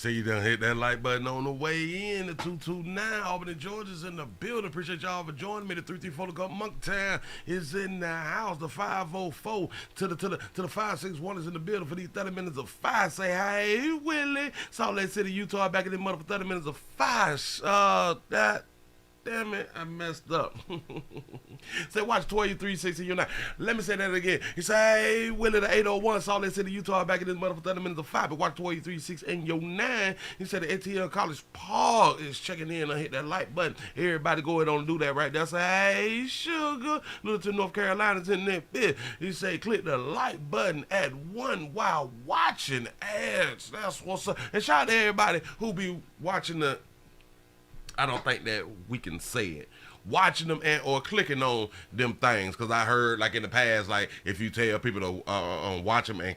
say you done hit that like button on the way in. The 229 Albany, Georgia's in the building. Appreciate y'all for joining me. The 334 Cup Monktown is in the house. The 504 to the 561 is in the building for these 30 minutes of fire. Say hey, Willie. Salt Lake City, Utah, back in the mother for 30 minutes of fire. Damn it, I messed up. Say, watch 2360 Unite. Let me say that again. He say, hey, Willie, the 801, Salt Lake City, Utah, back in this mother for 30 minutes of 5. But watch 2360 and your 9. He said the ATL College Park is checking in and hit that like button. Everybody go ahead and do that right there. Say, hey, sugar. Littleton, North Carolina's in that bit. He say, click the like button at 1 while watching ads. That's what's up. And shout out to everybody who be watching the, I don't think that we can say it, watching them and or clicking on them things, because I heard like in the past, like if you tell people to watch them and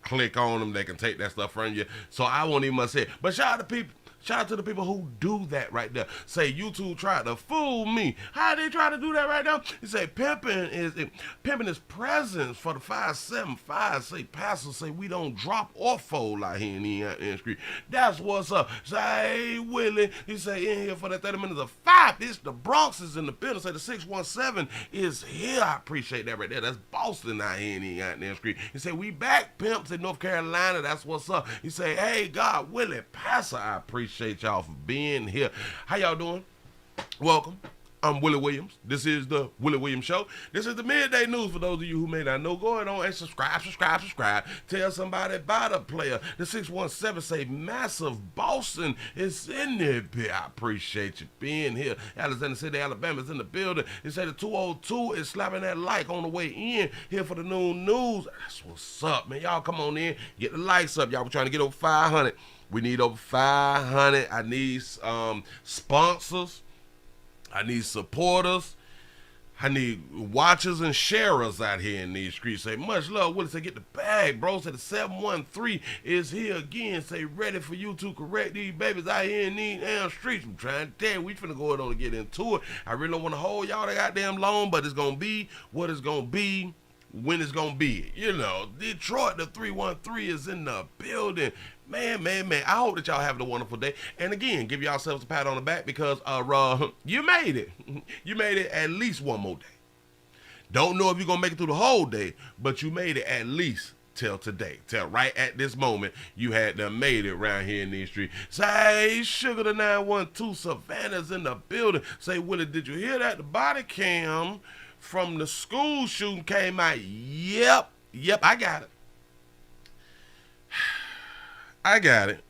click on them, they can take that stuff from you. So I won't even must say it. But shout out to people. Shout out to the people who do that right there. Say YouTube tried to fool me. How they try to do that right now? He say pimping is presence for the 575. Say pastors say we don't drop or fold like here in the street. That's what's up. Say hey Willie. He say in here for the 30 minutes of 5. This the Bronx is in the building. Say the 617 is here. I appreciate that right there. That's Boston out here in the street. He say we back pimps in North Carolina. That's what's up. He say hey God Willie Pastor. I appreciate y'all for being here. How y'all doing? Welcome. I'm Willie Williams. This is the Willie Williams Show. This is the midday news for those of you who may not know. Go ahead on and subscribe. Tell somebody about a player. The 617 say massive Boston is in there. I appreciate you being here. Alexander City, Alabama is in the building. They say the 202 is slapping that like on the way in here for the noon news. That's what's up, man. Y'all come on in. Get the likes up. Y'all, we're trying to get over 500. We need over 500. I need sponsors. I need supporters. I need watchers and sharers out here in these streets. Say, much love, Willie. Say, get the bag, bro. Say, the 713 is here again. Say, ready for you to correct these babies out here in these damn streets. I'm trying to tell you, we finna go ahead on and get into it. I really don't want to hold y'all that goddamn long, but it's going to be what it's going to be when it's going to be. You know, Detroit, the 313 is in the building. Man, I hope that y'all having a wonderful day. And again, give yourselves a pat on the back because you made it. You made it at least one more day. Don't know if you're going to make it through the whole day, but you made it at least till today. Till right at this moment, you had done made it around here in these streets. Say, Sugar the 912, Savannah's in the building. Say, Willie, did you hear that? The body cam from the school shooting came out. Yep, I got it. I got it.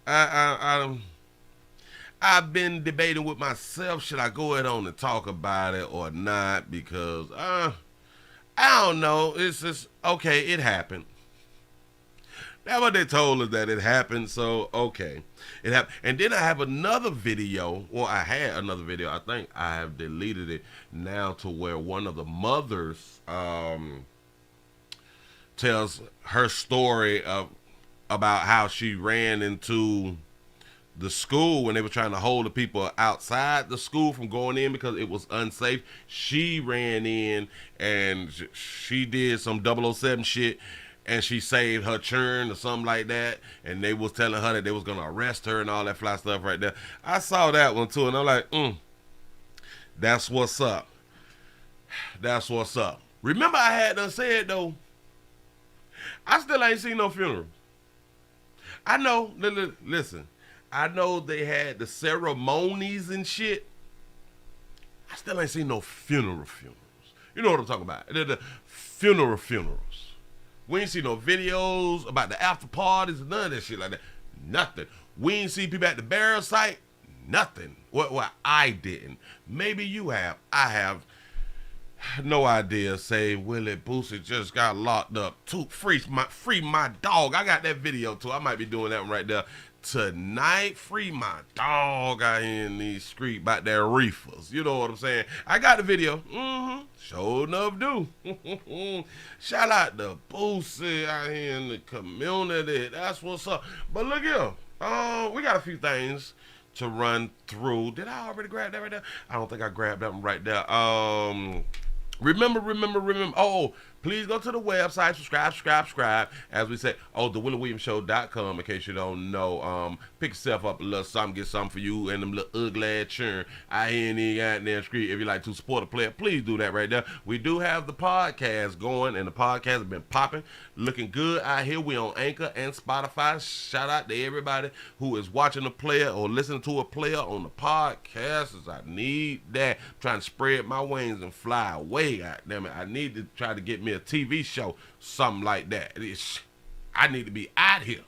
I've been debating with myself, should I go ahead on and talk about it or not, because I don't know. It's just okay, it happened. That's what they told us, that it happened, so okay. It happened. And then I have another video, I had another video. I think I have deleted it now, to where one of the mothers tells her story about how she ran into the school when they were trying to hold the people outside the school from going in because it was unsafe. She ran in and she did some 007 shit, and she saved her churn or something like that, and they was telling her that they was going to arrest her and all that fly stuff right there. I saw that one too, and I'm like, that's what's up. That's what's up. Remember, I had done said, though, I still ain't seen no funeral. I know, listen, I know they had the ceremonies and shit. I still ain't seen no funerals. You know what I'm talking about? The funerals. We ain't seen no videos about the after parties and none of that shit like that. Nothing. We ain't seen people at the burial site. Nothing. Well, I didn't. Maybe you have. I have no idea. Say Willie Boosie just got locked up. Free my dog. I got that video too. I might be doing that one right there tonight. Free my dog out here in these streets about their reefers. You know what I'm saying? I got the video. Sure enough do. Shout out to Boosie out here in the community. That's what's up. But look here. We got a few things to run through. Did I already grab that right there? I don't think I grabbed that one right there. Remember. Oh, please go to the website, subscribe. As we say, thewilliewilliamsshow.com in case you don't know. Pick yourself up a little something, get something for you and them little ugly ass churn out here in the goddamn street. If you like to support a player, please do that right there. We do have the podcast going, and the podcast has been popping, looking good out here. We on Anchor and Spotify. Shout out to everybody who is watching a player or listening to a player on the podcast. I need that. I'm trying to spread my wings and fly away. God damn it. I need to try to get me a TV show, something like that. I need to be out here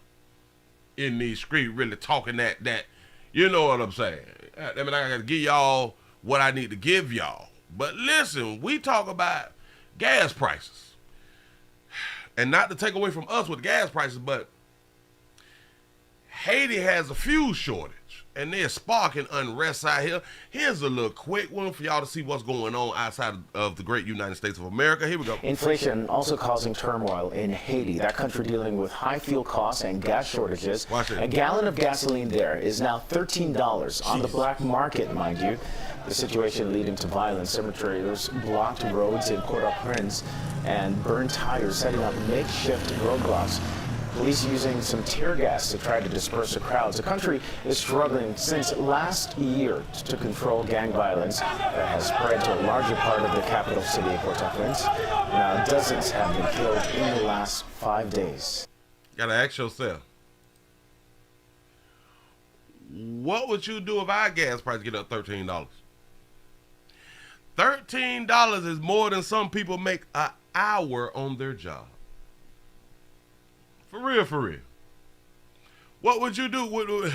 in these streets really talking that you know what I'm saying. I mean, I gotta give y'all what I need to give y'all. But listen, we talk about gas prices. And not to take away from us with gas prices, but Haiti has a fuel shortage. And they're sparking unrest out here. Here's a little quick one for y'all to see what's going on outside of the great United States of America. Here we go. Inflation also causing turmoil in Haiti. That country dealing with high fuel costs and gas shortages. Watch it. A gallon of gasoline there is now $13 on the black market, mind you. The situation leading to violence. Demonstrators blocked roads in Port-au-Prince and burned tires, setting up makeshift roadblocks. Police using some tear gas to try to disperse the crowds. The country is struggling since last year to control gang violence that has spread to a larger part of the capital city of Port-au-Prince. Now, dozens have been killed in the last 5 days. Gotta ask yourself, what would you do if our gas price get up $13? $13 is more than some people make an hour on their job. For real. What would you do?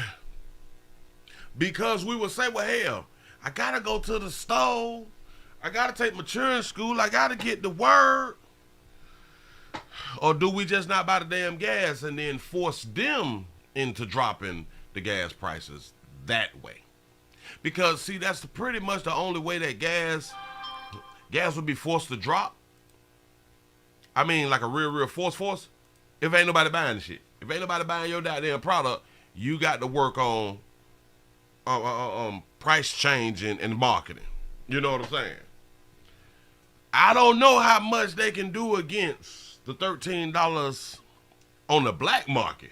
Because we would say, well, hell, I got to go to the store. I got to take my children to school. I got to get to work. Or do we just not buy the damn gas and then force them into dropping the gas prices that way? Because, see, that's pretty much the only way that gas would be forced to drop. I mean, like a real force. If ain't nobody buying the shit. If ain't nobody buying your goddamn product, you got to work on price changing and marketing. You know what I'm saying? I don't know how much they can do against the $13 on the black market.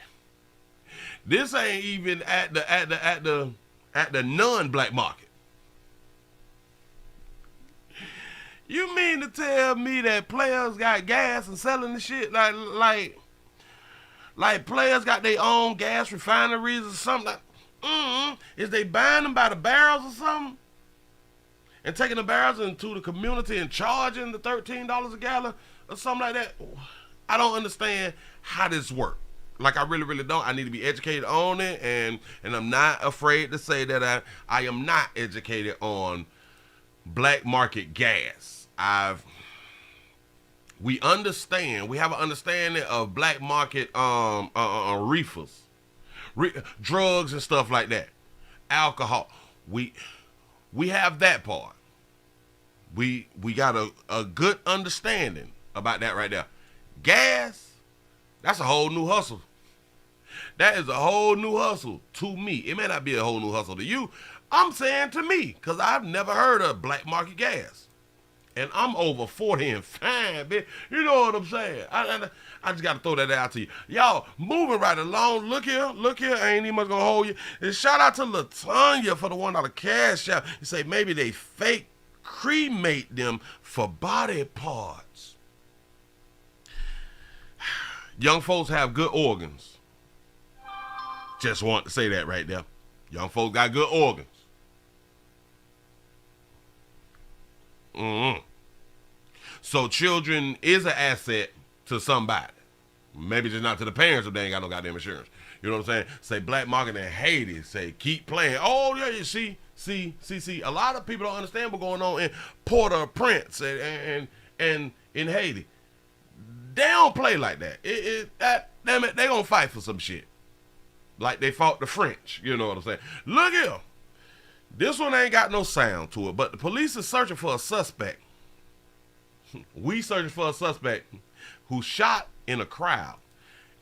This ain't even at the non-black market. You mean to tell me that players got gas and selling the shit like players got their own gas refineries or something? Is they buying them by the barrels or something? And taking the barrels into the community and charging the $13 a gallon or something like that? I don't understand how this works. Like, I really don't. I need to be educated on it, and I'm not afraid to say that I am not educated on black market gas. We have an understanding of black market reefers, drugs and stuff like that, alcohol. We have that part. We got a good understanding about that right there. Gas, that's a whole new hustle. That is a whole new hustle to me. It may not be a whole new hustle to you. I'm saying to me, because I've never heard of black market gas. And I'm over 40 and fine, bitch. You know what I'm saying? I just got to throw that out to you. Y'all, moving right along. Look here. I ain't even much going to hold you. And shout out to LaTanya for the $1 cash out. You say maybe they fake cremate them for body parts. Young folks have good organs. Just want to say that right there. Young folks got good organs. So children is an asset to somebody. Maybe just not to the parents if they ain't got no goddamn insurance. You know what I'm saying? Say black market in Haiti. Say keep playing. Oh yeah, you see. A lot of people don't understand what's going on in Port-au-Prince and in Haiti. They don't play like that. Damn it, they gonna fight for some shit. Like they fought the French. You know what I'm saying? Look here. This one ain't got no sound to it, but the police is searching for a suspect. We searching for a suspect who shot in a crowd.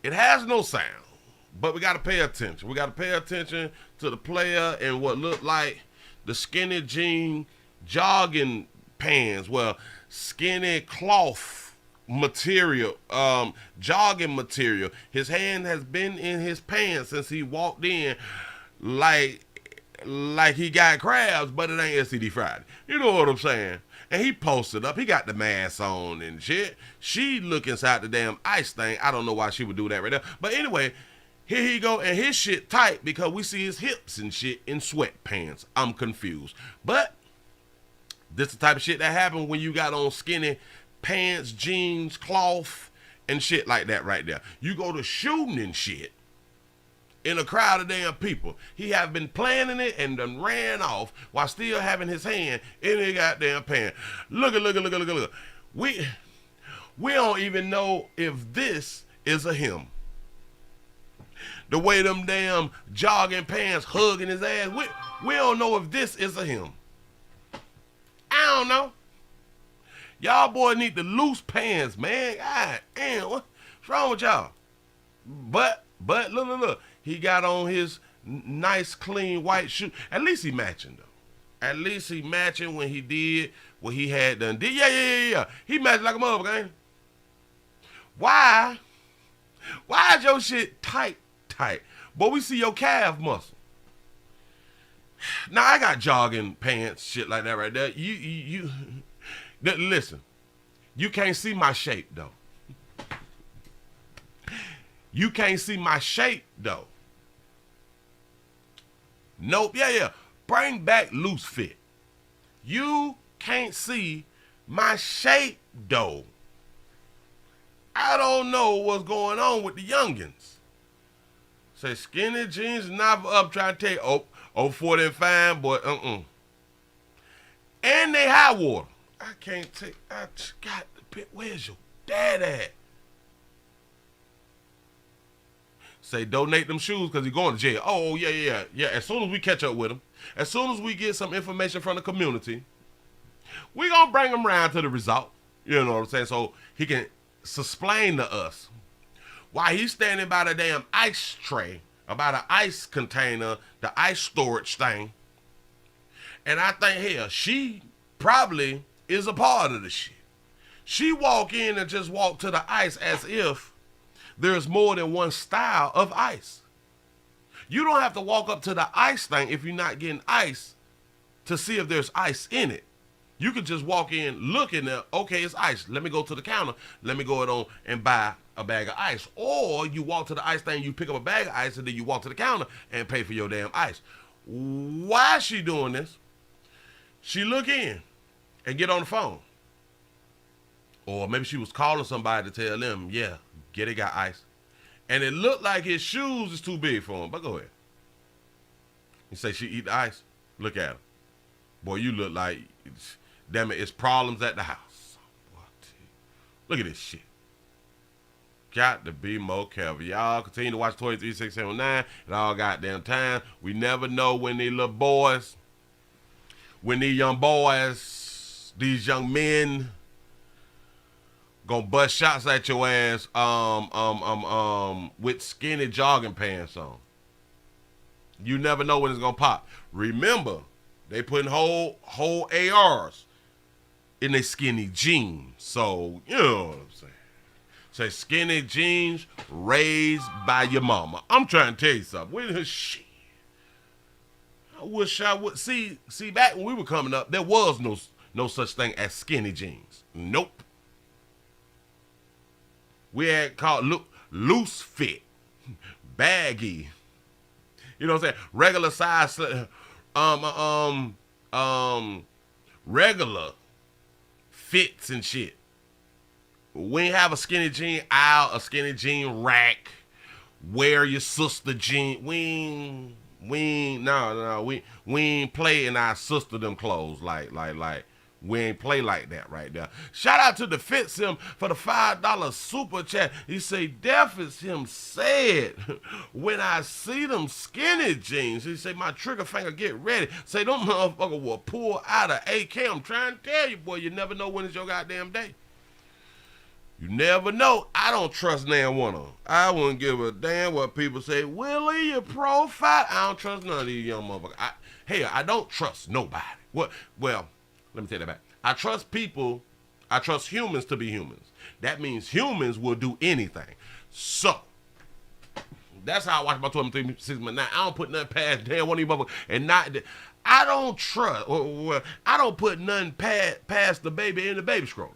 It has no sound, but we got to pay attention. We got to pay attention to the player and what looked like the skinny jean jogging pants. Well, skinny cloth material, jogging material. His hand has been in his pants since he walked in, like he got crabs, but it ain't STD Friday. You know what I'm saying? And he posted up. He got the mask on and shit. She look inside the damn ice thing. I don't know why she would do that right there. But anyway, here he go, and his shit tight because we see his hips and shit in sweatpants. I'm confused. But this the type of shit that happen when you got on skinny pants, jeans, cloth, and shit like that right there. You go to shooting and shit in a crowd of damn people. He have been planning it and done ran off while still having his hand in his goddamn pants. Look. We don't even know if this is a him. The way them damn jogging pants hugging his ass, we don't know if this is a him. I don't know. Y'all boys need the loose pants, man. God damn, what's wrong with y'all? But look. He got on his nice, clean white shoe. At least he matching, though. At least he matching when he did what he had done. Yeah. He matching like a motherfucker, ain't he? Why is your shit tight? Boy, we see your calf muscle. Now, I got jogging pants, shit like that right there. You listen, you can't see my shape, though. You can't see my shape, though. Nope, yeah. Bring back loose fit. You can't see my shape, though. I don't know what's going on with the youngins. Say skinny jeans not up trying to take 40 and fine, boy, And they high water. I just got the pit. Where's your dad at? Say donate them shoes because he's going to jail. Oh, yeah. As soon as we catch up with him, as soon as we get some information from the community, we going to bring him around to the result. You know what I'm saying? So he can explain to us why he's standing by the damn ice tray, about an ice container, the ice storage thing. And I think, hell, she probably is a part of the shit. She walk in and just walk to the ice as if there's more than one style of ice. You don't have to walk up to the ice thing if you're not getting ice to see if there's ice in it. You could just walk in, look in there, okay, it's ice. Let me go to the counter. Let me go on and buy a bag of ice. Or you walk to the ice thing, you pick up a bag of ice, and then you walk to the counter and pay for your damn ice. Why is she doing this? She look in and get on the phone. Or maybe she was calling somebody to tell them, yeah, Getty got ice. And it looked like his shoes is too big for him. But go ahead. You say she eat the ice? Look at her. Boy, you look like, damn it's problems at the house. Look at this shit. Got to be more careful. Y'all continue to watch 23-679 at all goddamn time. We never know when these little boys, when these young boys, these young men, gonna bust shots at your ass with skinny jogging pants on. You never know when it's gonna pop. Remember, they putting whole ARs in their skinny jeans. So, you know what I'm saying. Say skinny jeans raised by your mama. I'm trying to tell you something. Where the shit? I wish I would see back when we were coming up, there was no such thing as skinny jeans. Nope. We had called loose fit, baggy. You know what I'm saying? Regular size, regular fits and shit. We ain't have a skinny jean aisle, a skinny jean rack. Wear your sister jean. We ain't play in our sister them clothes like. We ain't play like that right there. Shout out to the Fit Sim for the $5 super chat. He say, Death is him said, when I see them skinny jeans, he say, my trigger finger get ready. Say, them motherfucker will pull out a AK. I'm trying to tell you, boy, you never know when it's your goddamn day. You never know. I don't trust nan one of them. I wouldn't give a damn what people say. Willie, your profile. I don't trust none of these young motherfuckers. I don't trust nobody. Well, let me take that back. I trust people I trust humans to be humans. That means humans will do anything. So, that's how I watch my 12-3-6 9. I don't put nothing past damn one of you motherfuckers. And I don't trust, I don't put nothing past the baby in the baby stroller.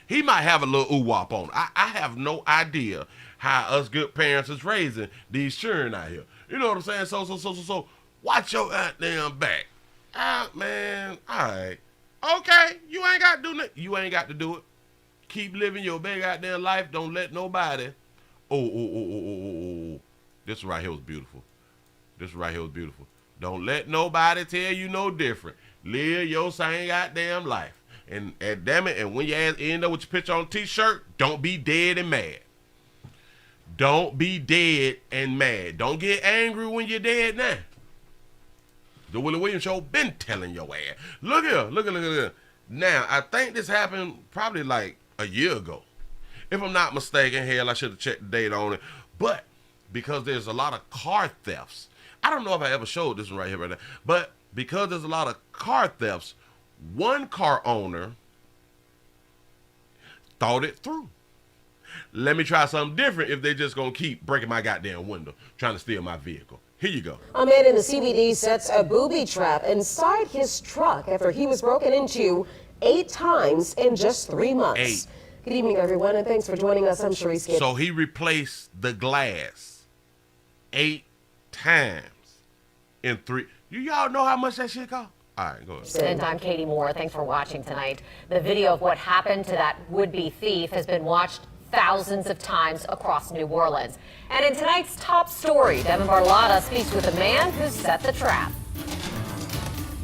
He might have a little ooh-wop on. I have no idea how us good parents is raising these children out here. You know what I'm saying? So, watch your goddamn back. Man, all right. Okay, you ain't got to do nothing. You ain't got to do it. Keep living your big goddamn life. Don't let nobody. Oh. This right here was beautiful. Don't let nobody tell you no different. Live your same goddamn life. And damn it, and when your ass end up with your picture on a t-shirt, don't be dead and mad. Don't be dead and mad. Don't get angry when you're dead now. The Willie Williams Show been telling your ass. Look here. Now, I think this happened probably like a year ago. If I'm not mistaken, hell, I should have checked the date on it. But because there's a lot of car thefts, I don't know if I ever showed this one right here right now, but because there's a lot of car thefts, one car owner thought it through. Let me try something different if they just gonna keep breaking my goddamn window, trying to steal my vehicle. Here you go. A man in the CBD sets a booby trap inside his truck after he was broken into 8 times in just 3 months. 8. Good evening, everyone, and thanks for joining us. I'm Sharice Gibbs. So he replaced the glass 8 times in 3. Y'all know how much that shit cost? All right, go ahead. And I'm Katie Moore. Thanks for watching tonight. The video of what happened to that would-be thief has been watched thousands of times across New Orleans. And in tonight's top story, Devin Barlotta speaks with the man who set the trap.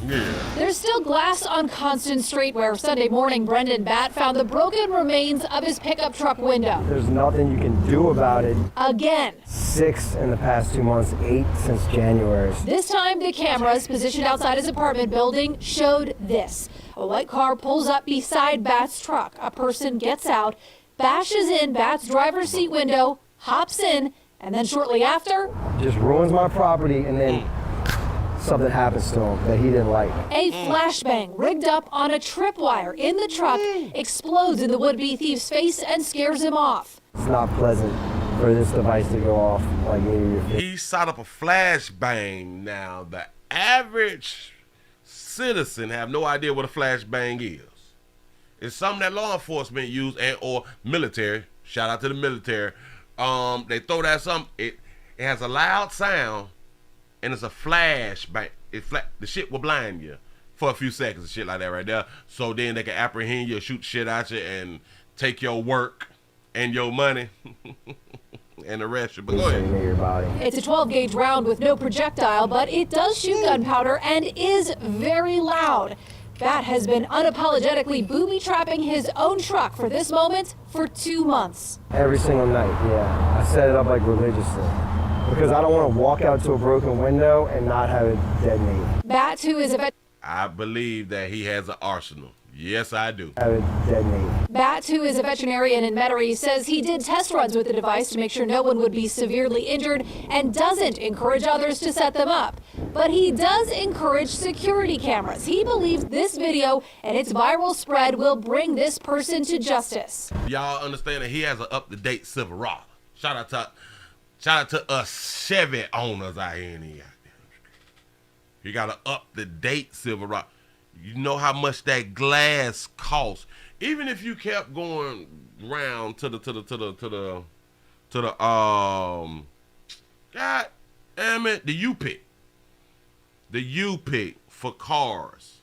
Yeah. There's still glass on Constant Street where Sunday morning Brendan Batt found the broken remains of his pickup truck window. There's nothing you can do about it. Again. 6 in the past 2 months, 8 since January. This time the cameras positioned outside his apartment building showed this. A white car pulls up beside Batt's truck. A person gets out, bashes in Batt's driver's seat window, hops in, and then shortly after, just ruins my property, and then something happens to him that he didn't like. A flashbang rigged up on a tripwire in the truck explodes in the would-be thief's face and scares him off. It's not pleasant for this device to go off like me. He set up a flashbang. Now, the average citizen have no idea what a flashbang is. It's something that law enforcement use and or military. Shout out to the military. They throw that something. It has a loud sound. And it's a flashbang. The shit will blind you for a few seconds and shit like that right there. So then they can apprehend you, shoot shit at you, and take your work and your money and arrest you. But go ahead. It's a 12-gauge round with no projectile, but it does shoot gunpowder and is very loud. Batt has been unapologetically booby-trapping his own truck for this moment for 2 months. Every single night, yeah. I set it up like religiously. Because I don't want to walk out to a broken window and not have it detonate. Batt, who is a I believe that he has an arsenal. Yes, I do. Have it detonate. Batt, who is a veterinarian in Metairie, says he did test runs with the device to make sure no one would be severely injured and doesn't encourage others to set them up. But he does encourage security cameras. He believes this video and its viral spread will bring this person to justice. Y'all understand that he has an up-to-date Silverado. Shout out to us Chevy owners out here in the He got an up-to-date Silverado. You know how much that glass costs. Even if you kept going round to the God damn it, the U-pick. The U-pick for cars.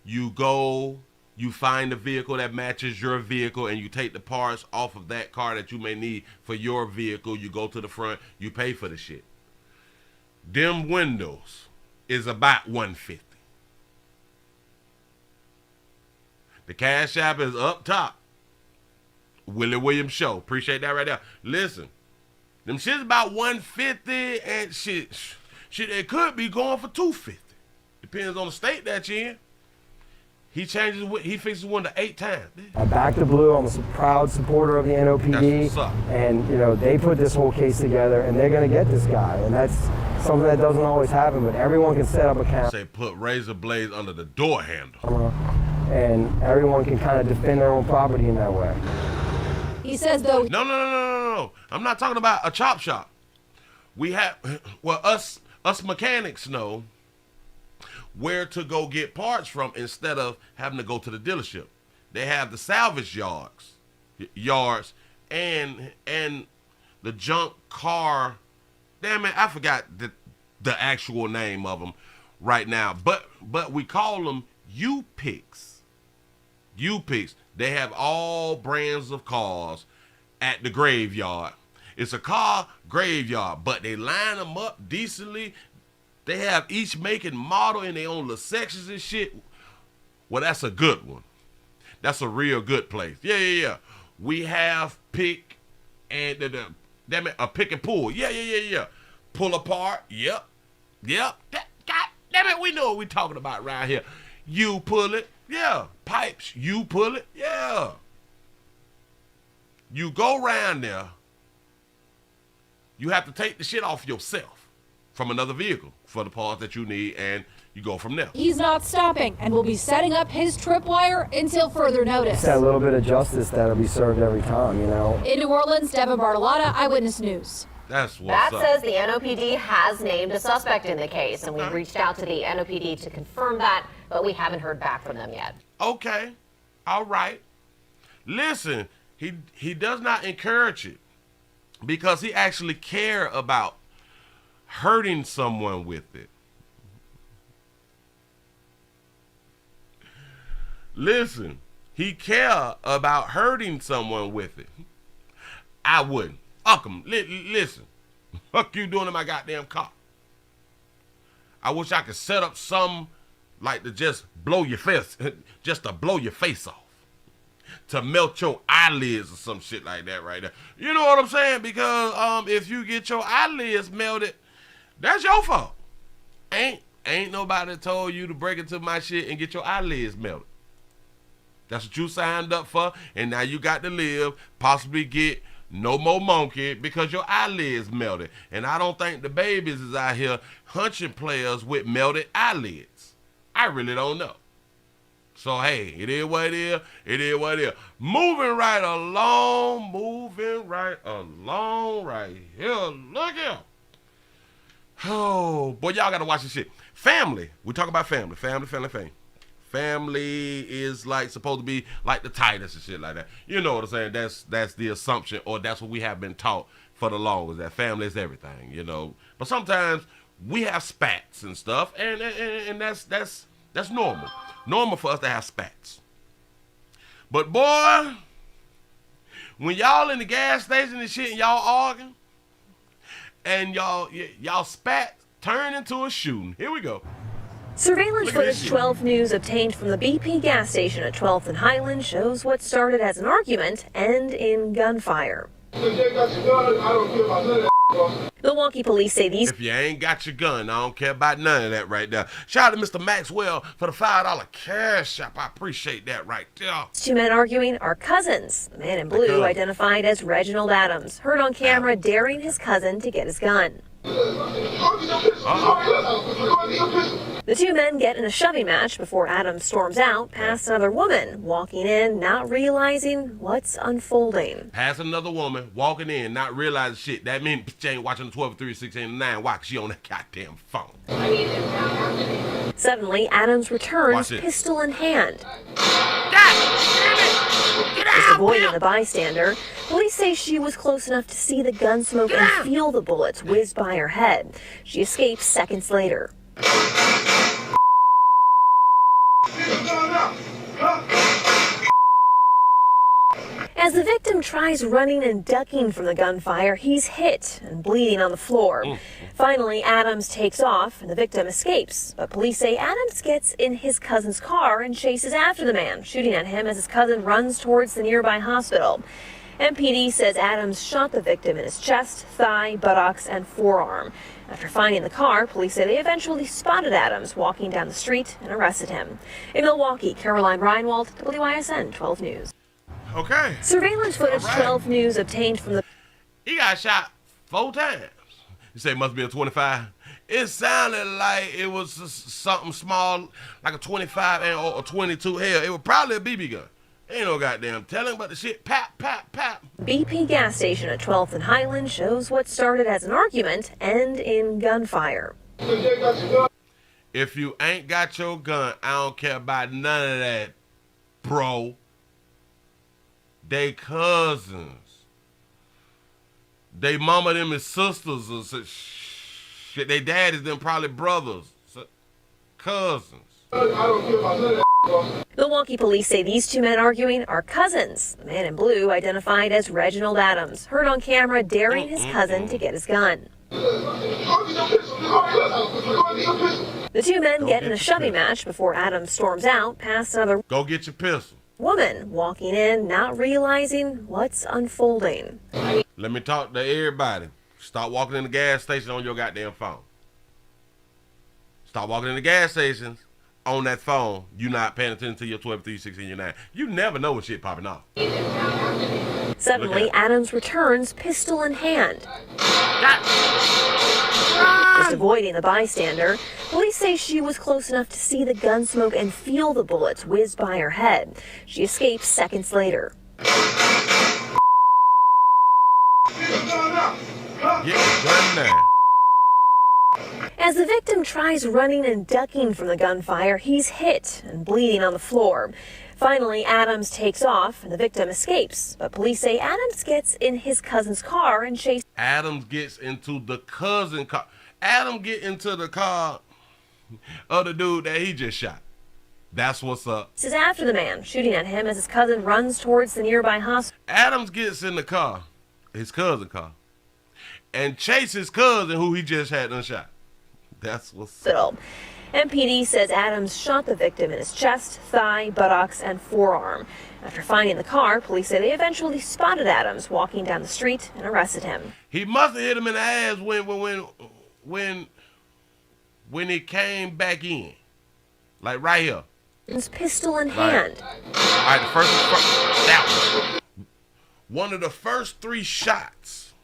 You go, you find a vehicle that matches your vehicle, and you take the parts off of that car that you may need for your vehicle. You go to the front, you pay for the shit. Them windows is about $150. The Cash App is up top. Willie Williams Show. Appreciate that right there. Listen, them shit's about $150 and shit, it could be going for $250. Depends on the state that you're in. He fixes one to 8 times. I back the blue. I'm a proud supporter of the NOPD. That's what's up. And, you know, they put this whole case together, and they're going to get this guy. And that's something that doesn't always happen, but everyone can set up a camera. Say put razor blades under the door handle. and everyone can kind of defend their own property in that way. He says, though, No. I'm not talking about a chop shop. We have, well, us mechanics know where to go get parts from instead of having to go to the dealership. They have the salvage yards and the junk car. Damn it, I forgot the actual name of them right now. But we call them U-Picks. U-Picks. They have all brands of cars at the graveyard. It's a car graveyard, but they line them up decently. They have each make and model in their own little sections and shit. Well, that's a good one. That's a real good place. Yeah. We have pick and damn it, a pick and pull. Yeah. Pull apart. Yep. God damn it, we know what we're talking about around here. You pull it. Yeah. Pipes. You pull it. Yeah. You go around there. You have to take the shit off yourself from another vehicle for the parts that you need, and you go from there. he's not stopping and will be setting up his tripwire until further notice. It's that little bit of justice that'll be served every time, you know. In New Orleans, Devin Bartolotta, Eyewitness News. That's what's That up. says the NOPD has named a suspect in the case, and we've reached out to the NOPD to confirm that, but we haven't heard back from them yet. Okay. All right. Listen, he does not encourage it because he actually care about hurting someone with it. Listen, he care about hurting someone with it. I wouldn't. Listen. Fuck you doing in my goddamn car. I wish I could set up some like to just blow your face, just to blow your face off. To melt your eyelids or some shit like that right there. You know what I'm saying? Because if you get your eyelids melted, that's your fault. Ain't nobody told you to break into my shit and get your eyelids melted. That's what you signed up for, and now you got to live, possibly get no more monkey because your eyelids melted. And I don't think the babies is out here hunching players with melted eyelids. I really don't know. So, hey, it is what it is. It is what it is. Moving right along right here. Look here. Oh, boy, y'all got to watch this shit. Family. We talk about family. Family is like supposed to be like the tightest and shit like that. You know what I'm saying? That's the assumption, or that's what we have been taught for the longest, that family is everything, you know. But sometimes we have spats and stuff, and that's normal. Normal for us to have spats. But boy, when y'all in the gas station and shit and y'all arguing, and y'all spat turn into a shooting. Here we go. Surveillance Look at this footage shit. 12 News obtained from the BP gas station at 12th and Highland shows what started as an argument end in gunfire. Milwaukee police say these If you ain't got your gun, I don't care about none of that right there. Shout out to Mr. Maxwell for the $5 cash app. I appreciate that right there. two men arguing are cousins. The man in blue, cousins. identified as Reginald Adams, heard on camera daring his cousin to get his gun. The two men get in a shoving match before Adams storms out past another woman, walking in, not realizing what's unfolding. Pass another woman walking in, not realizing shit. That means she ain't watching the 12, 3, 6, 8, 9. Why? 'Cause she on that goddamn phone. Suddenly, Adams Watch returns, this. pistol in hand. God damn it! Get Just out, avoiding Bill! the bystander, police say she was close enough to see the gun smoke and feel the bullets whiz by her head. She escapes seconds later. As the victim tries running and ducking from the gunfire, he's hit and bleeding on the floor. Finally, Adams takes off and the victim escapes. But police say Adams gets in his cousin's car and chases after the man, shooting at him as his cousin runs towards the nearby hospital. MPD says Adams shot the victim in his chest, thigh, buttocks, and forearm. After finding the car, police say they eventually spotted Adams walking down the street and arrested him. In Milwaukee, Caroline Reinwald, WISN 12 News. Okay. Surveillance footage All right. 12 News obtained from the He got shot 4 times. You say it must be a 25. It sounded like it was something small, like a 25 or a 22. Hell, it was probably a BB gun. Ain't no goddamn telling, but the shit pap, pap, pap. BP gas station at 12th and Highland shows what started as an argument end in gunfire. If you ain't got your gun, I don't care about none of that, bro. They cousins. They mama them is sisters or shit. They daddies them probably brothers, cousins. Milwaukee police say these two men arguing are cousins. The man in blue, identified as Reginald Adams, heard on camera daring his cousin to get his gun. The two men get in a shoving match before Adams storms out past another Go get your pistol. woman walking in, not realizing what's unfolding. Let me talk to everybody. Stop walking in the gas station on your goddamn phone. Stop walking in the gas stations on that phone. You not paying attention to your 12, 3, 6, and your 9. You never know when shit popping off. Suddenly, Adams returns, pistol in hand. Just avoiding the bystander, police say she was close enough to see the gun smoke and feel the bullets whiz by her head. She escapes seconds later. Get the gun now. As the victim tries running and ducking from the gunfire, he's hit and bleeding on the floor. Finally, Adams takes off and the victim escapes. But police say Adams gets in his cousin's car and chases. Adams gets into the cousin car. Adam get into the car of the dude that he just shot. That's what's up. Is after the man, shooting at him as his cousin runs towards the nearby hospital. Adams gets in the car, his cousin car, and chases his cousin who he just had unshot. That's what's up. MPD says Adams shot the victim in his chest, thigh, buttocks, and forearm. After finding the car, police say they eventually spotted Adams walking down the street and arrested him. He must have hit him in the ass when he came back in, like right here. His pistol in hand. All right, that one of the first 3 shots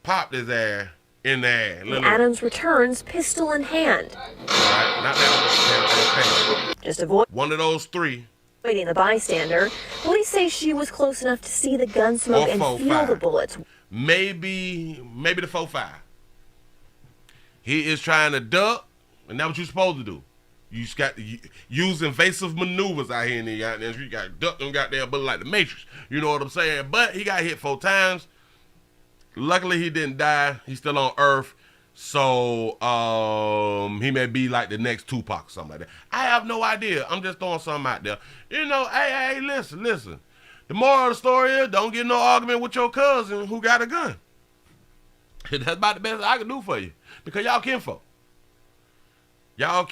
popped his ass in the air. Adams returns, pistol in hand. All right, not that one. Just avoid. One of those 3. Avoiding the bystander, police say she was close enough to see the gun smoke and feel the bullets. Maybe the 4-5. He is trying to duck, and that's what you're supposed to do. You just got to use invasive maneuvers out here in the goddamn street. You got to duck them goddamn bullet like the Matrix. You know what I'm saying? But he got hit 4 times. Luckily, he didn't die. He's still on Earth. So, he may be like the next Tupac or something like that. I have no idea. I'm just throwing something out there. You know, hey, listen. The moral of the story is don't get in no argument with your cousin who got a gun. That's about the best I can do for you. Because y'all kinfolk. Y'all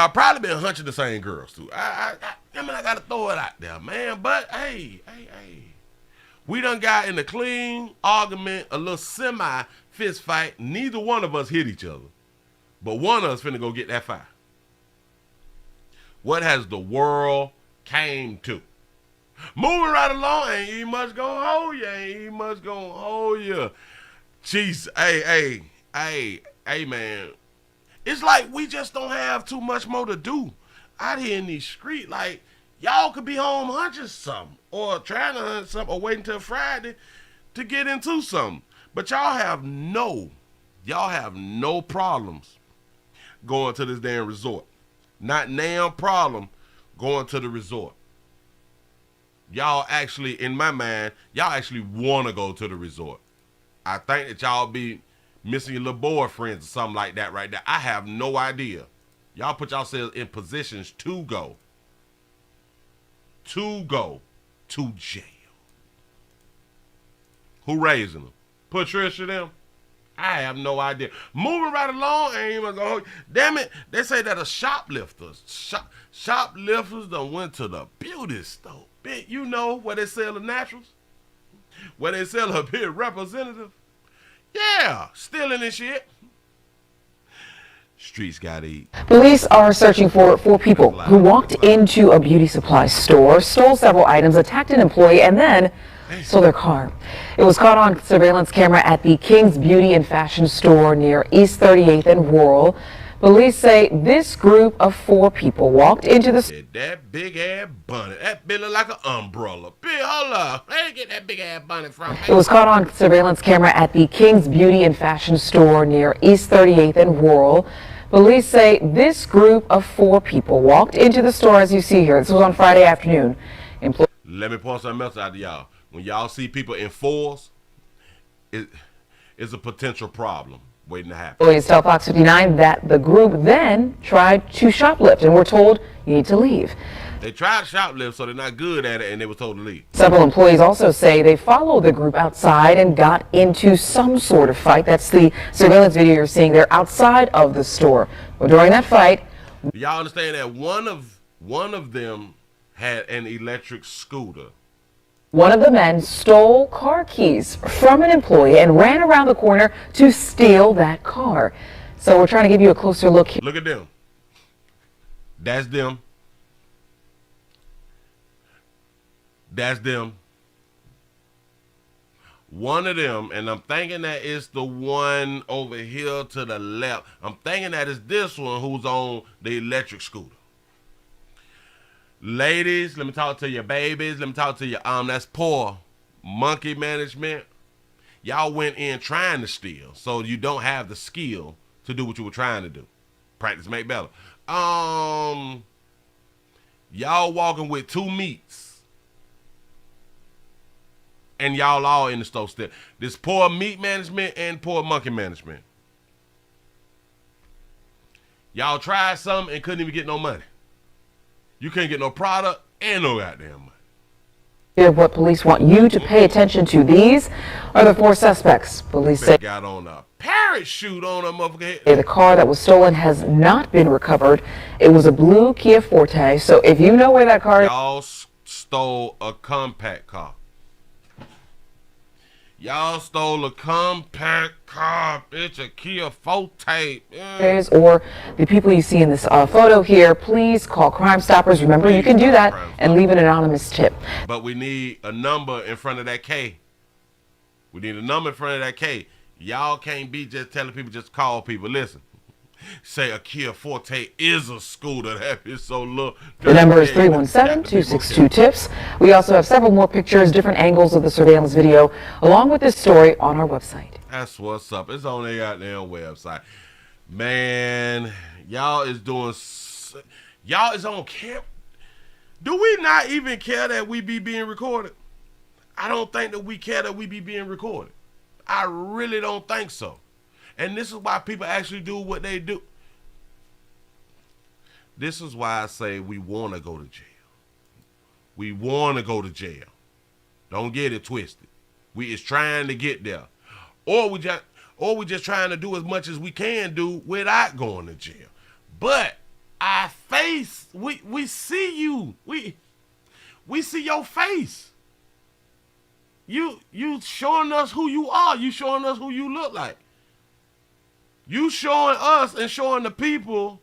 probably been hunching the same girls too. I mean, I gotta throw it out there, man. But hey. We done got in a clean argument, a little semi-fist fight. Neither one of us hit each other. But one of us finna go get that fire. What has the world came to? Moving right along, ain't even much gonna hold you. Jeez, hey, man. It's like we just don't have too much more to do out here in these streets. Like, y'all could be home hunting something or trying to hunt something or waiting till Friday to get into something. But y'all have no problems going to this damn resort. Not damn problem going to the resort. Y'all actually, in my mind, y'all actually want to go to the resort. I think that y'all be missing your little boyfriends or something like that right there. I have no idea. Y'all put yourselves in positions to go to jail. Who raising them? Patricia them? I have no idea. Moving right along, ain't even gonna. Damn it! They say that a shoplifters done went to the beauty store. You know where they sell the naturals, where they sell a big representative. Yeah, stealing and shit. Streets gotta eat. Police are searching for 4 people who walked into a beauty supply store, stole several items, attacked an employee, and then stole their car. It was caught on surveillance camera at the King's Beauty and Fashion store near East 38th and Rural. Police say this group of 4 people walked into the That big ass bunny. That bit look like an umbrella. Big, hold up. Where you get that big ass bunny from? It was caught on surveillance camera at the King's Beauty and Fashion store near East 38th and Rural. Police say this group of 4 people walked into the store as you see here. This was on Friday afternoon. Let me point something else out to y'all. When y'all see people in force, it's a potential problem waiting to happen. Employees tell Fox 59 that the group then tried to shoplift and were told you need to leave. They tried to shoplift, so they're not good at it, and they were told to leave. Several employees also say they followed the group outside and got into some sort of fight. That's the surveillance video you're seeing there outside of the store. Well, during that fight, y'all understand that one of them had an electric scooter. One of the men stole car keys from an employee and ran around the corner to steal that car. So we're trying to give you a closer look here. Look at them. That's them. That's them. One of them, and I'm thinking that it's the one over here to the left. I'm thinking that it's this one who's on the electric scooter. Ladies, let me talk to your babies. Let me talk to your that's poor monkey management. Y'all went in trying to steal, so you don't have the skill to do what you were trying to do. Practice make better. Y'all walking with 2 meats. And y'all all in the store still. This poor meat management and poor monkey management. Y'all tried something and couldn't even get no money. You couldn't get no product and no goddamn money. Here, what police want you to pay attention to. These are the 4 suspects. Police say got on a parachute on a motherfucker head. The car that was stolen has not been recovered. It was a blue Kia Forte. So if you know where that car is, y'all stole a compact car. Y'all stole a compact car, bitch, a Kia Forte. or the people you see in this photo here, please call Crime Stoppers. Remember, you can do that and leave an anonymous tip. But we need a number in front of that K. We need a number in front of that K. Y'all can't be just telling people, just call people. Listen, say a Kia Forte is a scooter. That is so low. The number is 317-262-TIPS. We also have several more pictures, different angles of the surveillance video, along with this story on our website. That's what's up. It's on their goddamn website. Man, y'all is doing, y'all is on camp. Do we not even care that we be being recorded? I don't think that we care that we be being recorded. I really don't think so. And this is why people actually do what they do. This is why I say we want to go to jail. We want to go to jail. Don't get it twisted. We is trying to get there. Or we just trying to do as much as we can do without going to jail. But our face, we see you. We see your face. You showing us who you are. You showing us who you look like. You showing us and showing the people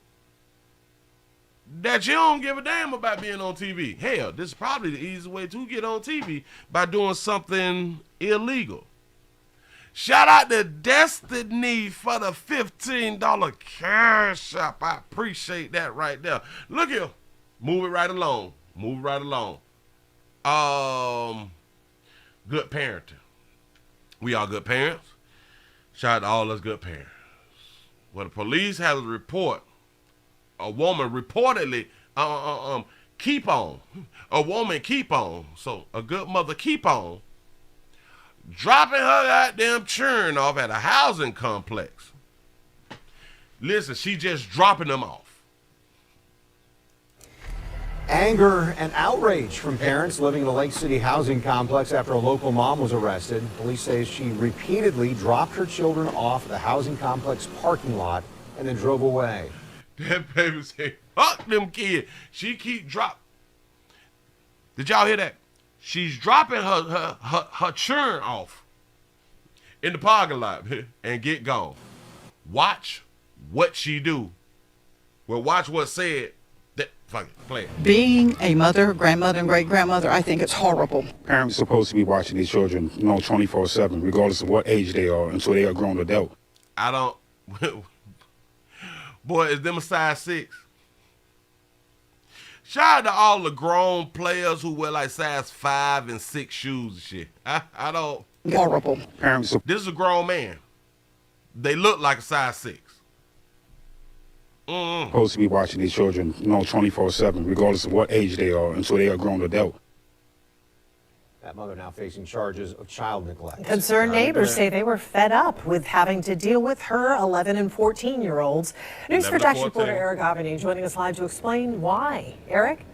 that you don't give a damn about being on TV. Hell, this is probably the easiest way to get on TV, by doing something illegal. Shout out to Destiny for the $15 cash app. I appreciate that right there. Look here. Move it right along. Move it right along. Good parenting. We are good parents. Shout out to all us good parents. Well, the police have a report. A woman reportedly keep on. A woman keep on. So a good mother keep on dropping her goddamn churn off at a housing complex. Listen, she just dropping them off. Anger and outrage from parents living in a Lake City housing complex after a local mom was arrested. Police say she repeatedly dropped her children off at the housing complex parking lot and then drove away. That baby said, fuck them kids. She keep drop. Did y'all hear that? She's dropping her churn off in the parking lot and get gone. Watch what she do. Well, watch what's said. That fuck it, play it. Being a mother, grandmother, and great-grandmother, I think it's horrible. Parents are supposed to be watching these children, 24/7, regardless of what age they are, until they are grown adult. I don't. Boy, is them a size 6? Shout out to all the grown players who wear like size 5 and 6 shoes and shit. I don't. Horrible. Parents are This is a grown man. They look like a size 6. supposed to be watching these children, 24/7, regardless of what age they are, until they are grown adult. That mother now facing charges of child neglect. Concerned neighbors say they were fed up with having to deal with her 11 and 14-year-olds. News 4 Jax reporter Eric Avani joining us live to explain why. Eric?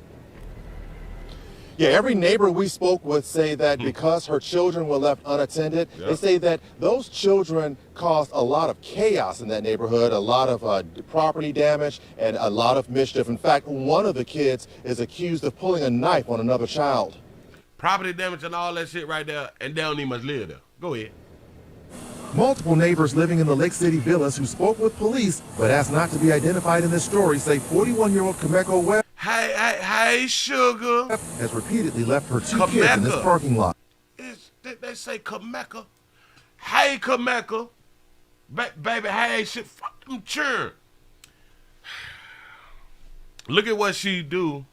Yeah, every neighbor we spoke with say that because her children were left unattended, they say that those children caused a lot of chaos in that neighborhood, a lot of property damage, and a lot of mischief. In fact, one of the kids is accused of pulling a knife on another child. Property damage and all that shit right there, and they don't even much live there. Go ahead. Multiple neighbors living in the Lake City villas who spoke with police but asked not to be identified in this story say 41-year-old Kameko Webb Hey, sugar. has repeatedly left her 2 kids in this parking lot. They say Kameka. Hey, Kameka. Baby, hey, shit, fuck them churn. Look at what she do,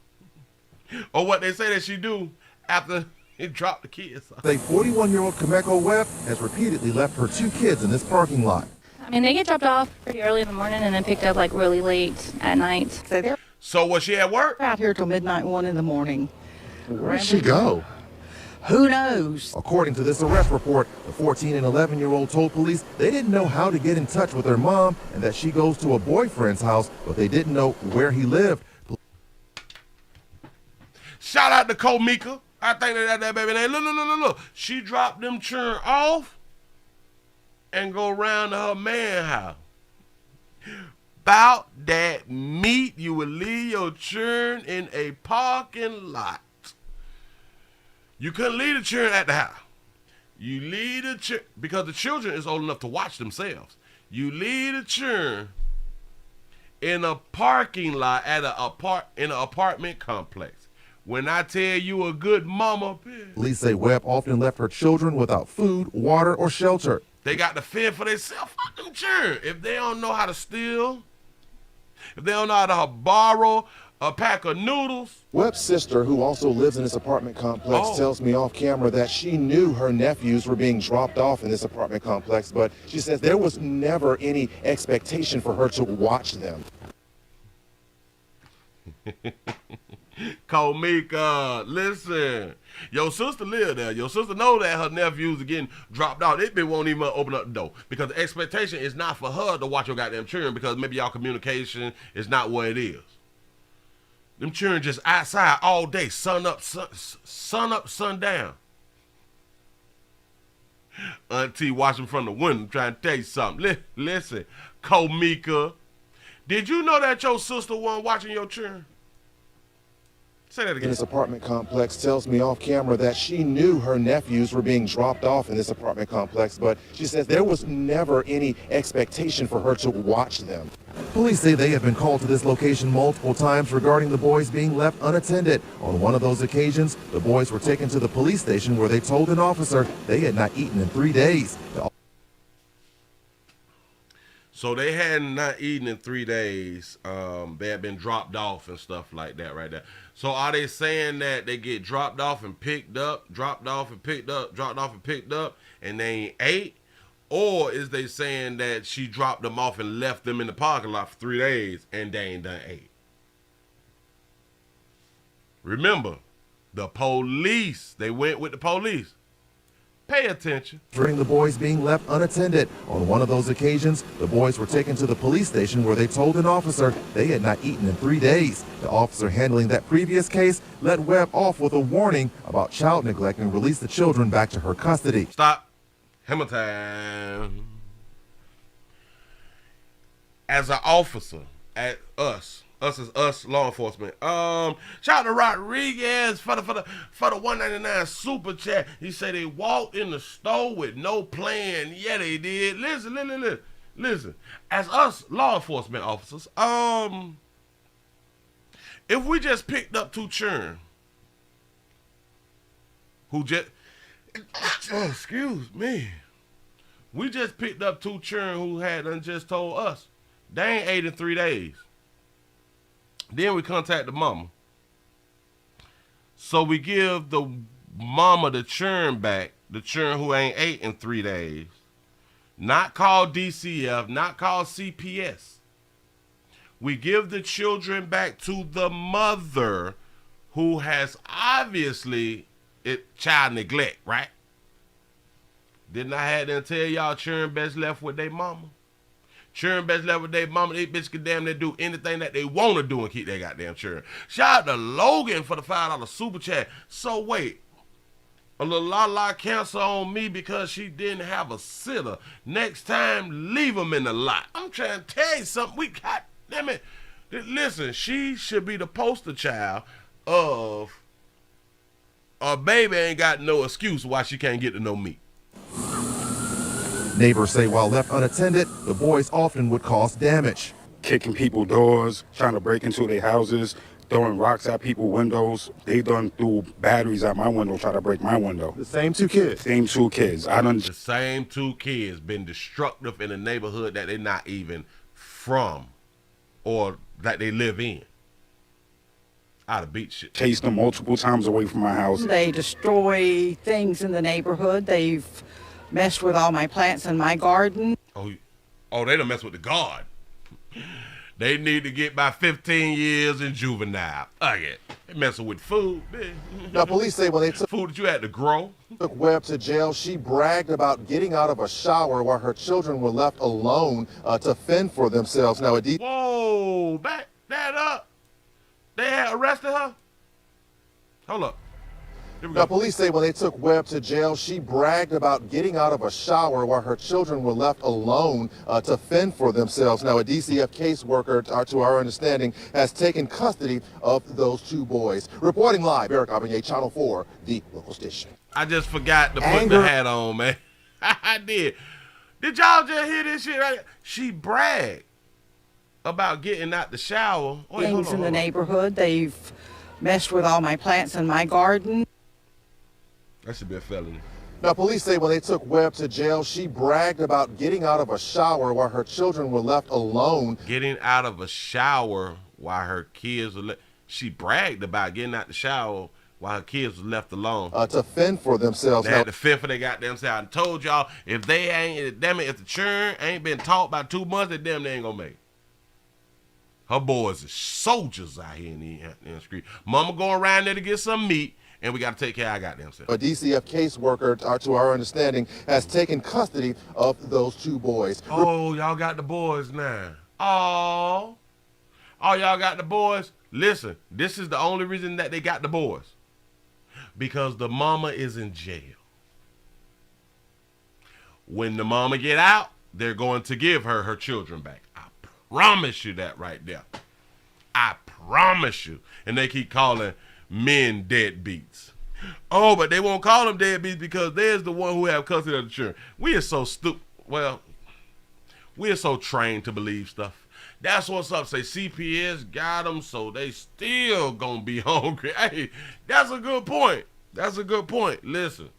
or what they say that she do after it dropped the kids. Say 41-year-old Kameko Webb has repeatedly left her 2 kids in this parking lot. I mean, they get dropped off pretty early in the morning and then picked up like really late at night. So was she at work? Out here till midnight, 1 in the morning. Where'd she go? Who knows? According to this arrest report, the 14 and 11-year-old told police they didn't know how to get in touch with their mom and that she goes to a boyfriend's house, but they didn't know where he lived. Shout out to Komika. I think that baby name. Look. She dropped them churn off and go around to her man house. About that meat, you would leave your churn in a parking lot. You couldn't leave the churn at the house. You leave the churn, because the children is old enough to watch themselves. You leave the churn in a parking lot at in an apartment complex. When I tell you a good mama, Police say Webb often left her children without food, water, or shelter. they got to fend for themselves. Fuck them churn. If they don't know how to steal, if they don't know how to borrow a pack of noodles. Webb's sister, who also lives in this apartment complex, tells me off camera that she knew her nephews were being dropped off in this apartment complex, but she says there was never any expectation for her to watch them. Komika, listen. Your sister live there. Your sister know that her nephews are getting dropped out. They won't even open up the door because the expectation is not for her to watch your goddamn children because maybe y'all communication is not what it is. Them children just outside all day, sun up, sun down. Auntie watching from the window trying to tell you something. Listen, Komika, did you know that your sister wasn't watching your children? Say that again. In this apartment complex tells me off camera that she knew her nephews were being dropped off in this apartment complex, but she says there was never any expectation for her to watch them. Police say they have been called to this location multiple times regarding the boys being left unattended. On one of those occasions, the boys were taken to the police station where they told an officer they had not eaten in 3 days. So they had not eaten in 3 days. They had been dropped off and stuff like that right there. So are they saying that they get dropped off and picked up, dropped off and picked up, dropped off and picked up, and they ain't ate? Or is they saying that she dropped them off and left them in the parking lot for 3 days and they ain't done ate? Remember, the police, they went with the police. Pay attention. During the boys being left unattended. On one of those occasions, the boys were taken to the police station where they told an officer they had not eaten in 3 days. The officer handling that previous case let Webb off with a warning about child neglect and released the children back to her custody. Stop. Hammer time. As an officer, at us as us law enforcement. Shout out to Rodriguez for the $1.99 super chat. He said they walked in the store with no plan. Yeah, they did. Listen. listen, as us law enforcement officers, if we just picked up two children who just, excuse me, we just picked up two children who had just told us they ain't ate in 3 days. Then we contact the mama. So we give the mama the churn back, the churn who ain't ate in 3 days. Not called DCF, not called CPS. We give the children back to the mother who has obviously child neglect, right? Didn't I have to tell y'all children best left with their mama? Children best left with their mama. They bitch can damn near do anything that they want to do and keep their goddamn children. Shout out to Logan for the $5 super chat. So wait, a little la cancel on me because she didn't have a sitter. Next time, leave them in the lot. I'm trying to tell you something. We got, damn it. Listen, she should be the poster child of a baby ain't got no excuse why she can't get to know me. Neighbors say while left unattended, the boys often would cause damage. Kicking people doors, trying to break into their houses, throwing rocks at people's windows. They done threw batteries at my window, try to break my window. The same two kids? Same two kids. The same two kids been destructive in a neighborhood that they're not even from or that they live in. I'd have beat shit. Chased them multiple times away from my house. They destroy things in the neighborhood. They've messed with all my plants in my garden. Oh, they done mess with the guard. They need to get by 15 years in juvenile. They messing with food, man. Now, police say when they took food that you had to grow. Took Webb to jail, she bragged about getting out of a shower while her children were left alone to fend for themselves. Now, whoa, back that up. They had arrested her? Hold up. Now, police say when they took Webb to jail, she bragged about getting out of a shower while her children were left alone to fend for themselves. Now, a DCF caseworker, to our understanding, has taken custody of those two boys. Reporting live, Eric Abigne, Channel 4, the local station. I just forgot to put the hat on, man. I did. Did y'all just hear this shit right here? She bragged about getting out the shower. Things in the neighborhood. They've messed with all my plants in my garden. That should be a felony. Now, police say when they took Webb to jail, she bragged about getting out of a shower while her children were left alone. Getting out of a shower while her kids were she bragged about getting out the shower while her kids were left alone. To fend for themselves. They had to fend for their goddamn self. I told y'all, if they ain't, damn it, if the churn ain't been taught by 2 months, then damn they ain't gonna make it. Her boys are soldiers out here in the street. Mama going around there to get some meat. And we got to take care of our goddamn self. A DCF caseworker, to our understanding, has taken custody of those two boys. Oh, y'all got the boys now. Oh, y'all got the boys. Listen, this is the only reason that they got the boys. Because the mama is in jail. When the mama get out, they're going to give her her children back. I promise you that right there. I promise you. And they keep calling men deadbeats. Oh, but they won't call them deadbeats because there's the one who have custody of the children. We are so stupid. Well, we are so trained to believe stuff. That's what's up. Say CPS got them, so they still gonna be hungry. Hey, that's a good point. That's a good point. Listen,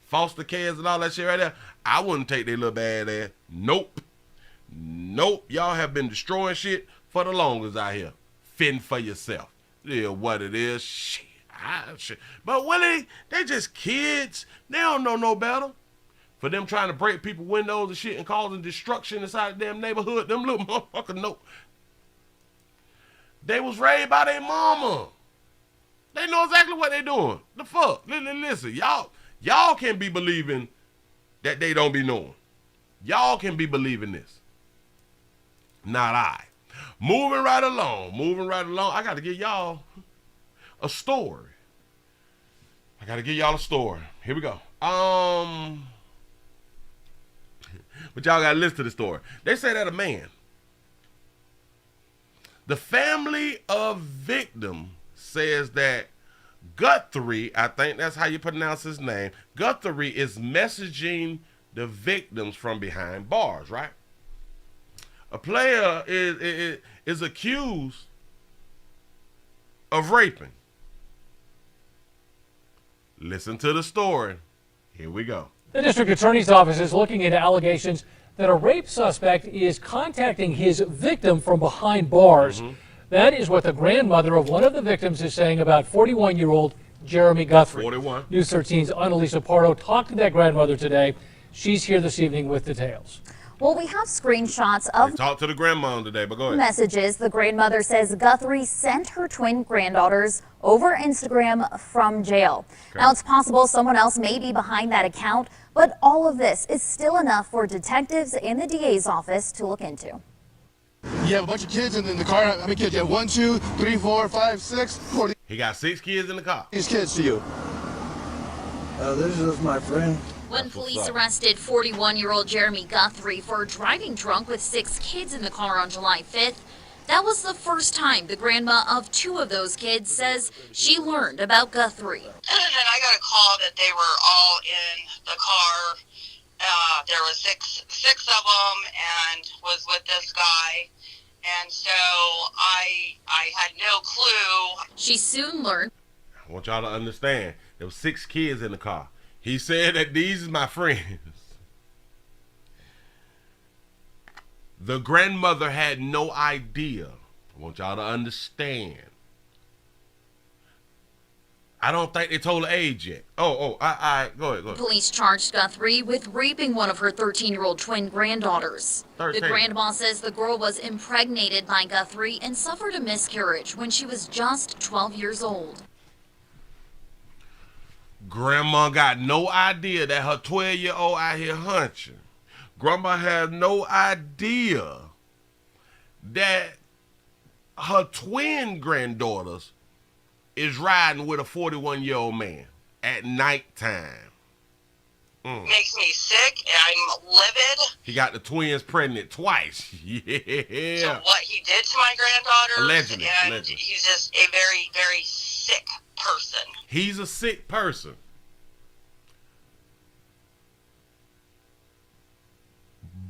foster kids and all that shit right there, I wouldn't take their little bad ass. Nope. Y'all have been destroying shit for the longest out here. Fend for yourself. Yeah, what it is, shit. But Willie, they just kids. They don't know no better. For them trying to break people's windows and shit and causing destruction inside the damn neighborhood, them little motherfuckers know. They was raised by their mama. They know exactly what they doing. The fuck? Listen, y'all can be believing that they don't be knowing. Y'all can be believing this. Not I. Moving right along. I got to give y'all a story. Here we go. But y'all got to listen to the story. They say that a man, the family of victim says that Guthrie, I think that's how you pronounce his name, Guthrie is messaging the victims from behind bars, right? A player is accused of raping. Listen to the story. Here we go. The district attorney's office is looking into allegations that a rape suspect is contacting his victim from behind bars. That is what the grandmother of one of the victims is saying about 41-year-old Jeremy Guthrie. 41. News 13's Annalisa Pardo talked to that grandmother today. She's here this evening with details. Well, we have screenshots of Talk to the grandmom today, but go ahead. messages. The grandmother says Guthrie sent her twin granddaughters over Instagram from jail. Okay. Now, it's possible someone else may be behind that account, but all of this is still enough for detectives in the DA's office to look into. You have a bunch of kids in the car. How many kids? You have 1, 2, 3, 4, 5, 6, 4. He got 6 kids in the car. These kids to you? This is my friend. When police arrested 41-year-old Jeremy Guthrie for driving drunk with 6 kids in the car on July 5th, that was the first time the grandma of 2 of those kids says she learned about Guthrie. And then I got a call that they were all in the car. There was six of them, and was with this guy. And so I had no clue. She soon learned. I want y'all to understand, there were 6 kids in the car. He said that these are my friends. The grandmother had no idea. I want y'all to understand. I don't think they told her age yet. Go ahead. Police charged Guthrie with raping one of her 13-year-old twin granddaughters. 13. The grandma says the girl was impregnated by Guthrie and suffered a miscarriage when she was just 12 years old. Grandma got no idea that her 12-year-old out here hunching. Grandma had no idea that her twin granddaughters is riding with a 41-year-old man at nighttime. Makes me sick. I'm livid. He got the twins pregnant twice. Yeah. So what he did to my granddaughters. Allegedly. He's just a very, very sick person. He's a sick person.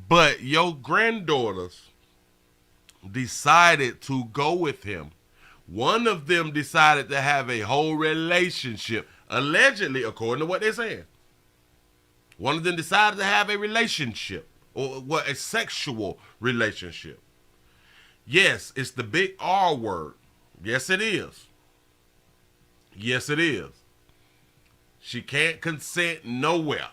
But your granddaughters decided to go with him. One of them decided to have a whole relationship, allegedly, according to what they're saying. One of them decided to have a relationship, or a sexual relationship. Yes, it's the big R word. Yes, it is. Yes, it is. She can't consent nowhere.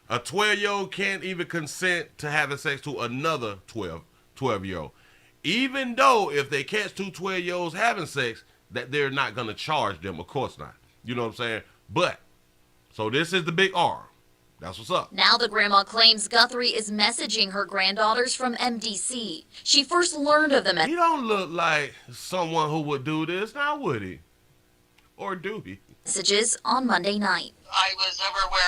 A 12-year-old can't even consent to having sex to another 12-year-old. Even though if they catch 2 12-year-olds having sex, that they're not going to charge them. Of course not. You know what I'm saying? But, so this is the big R. That's what's up. Now the grandma claims Guthrie is messaging her granddaughters from MDC. She first learned of them at... He don't look like someone who would do this, now would he? Or do he? Messages on Monday night. I was over where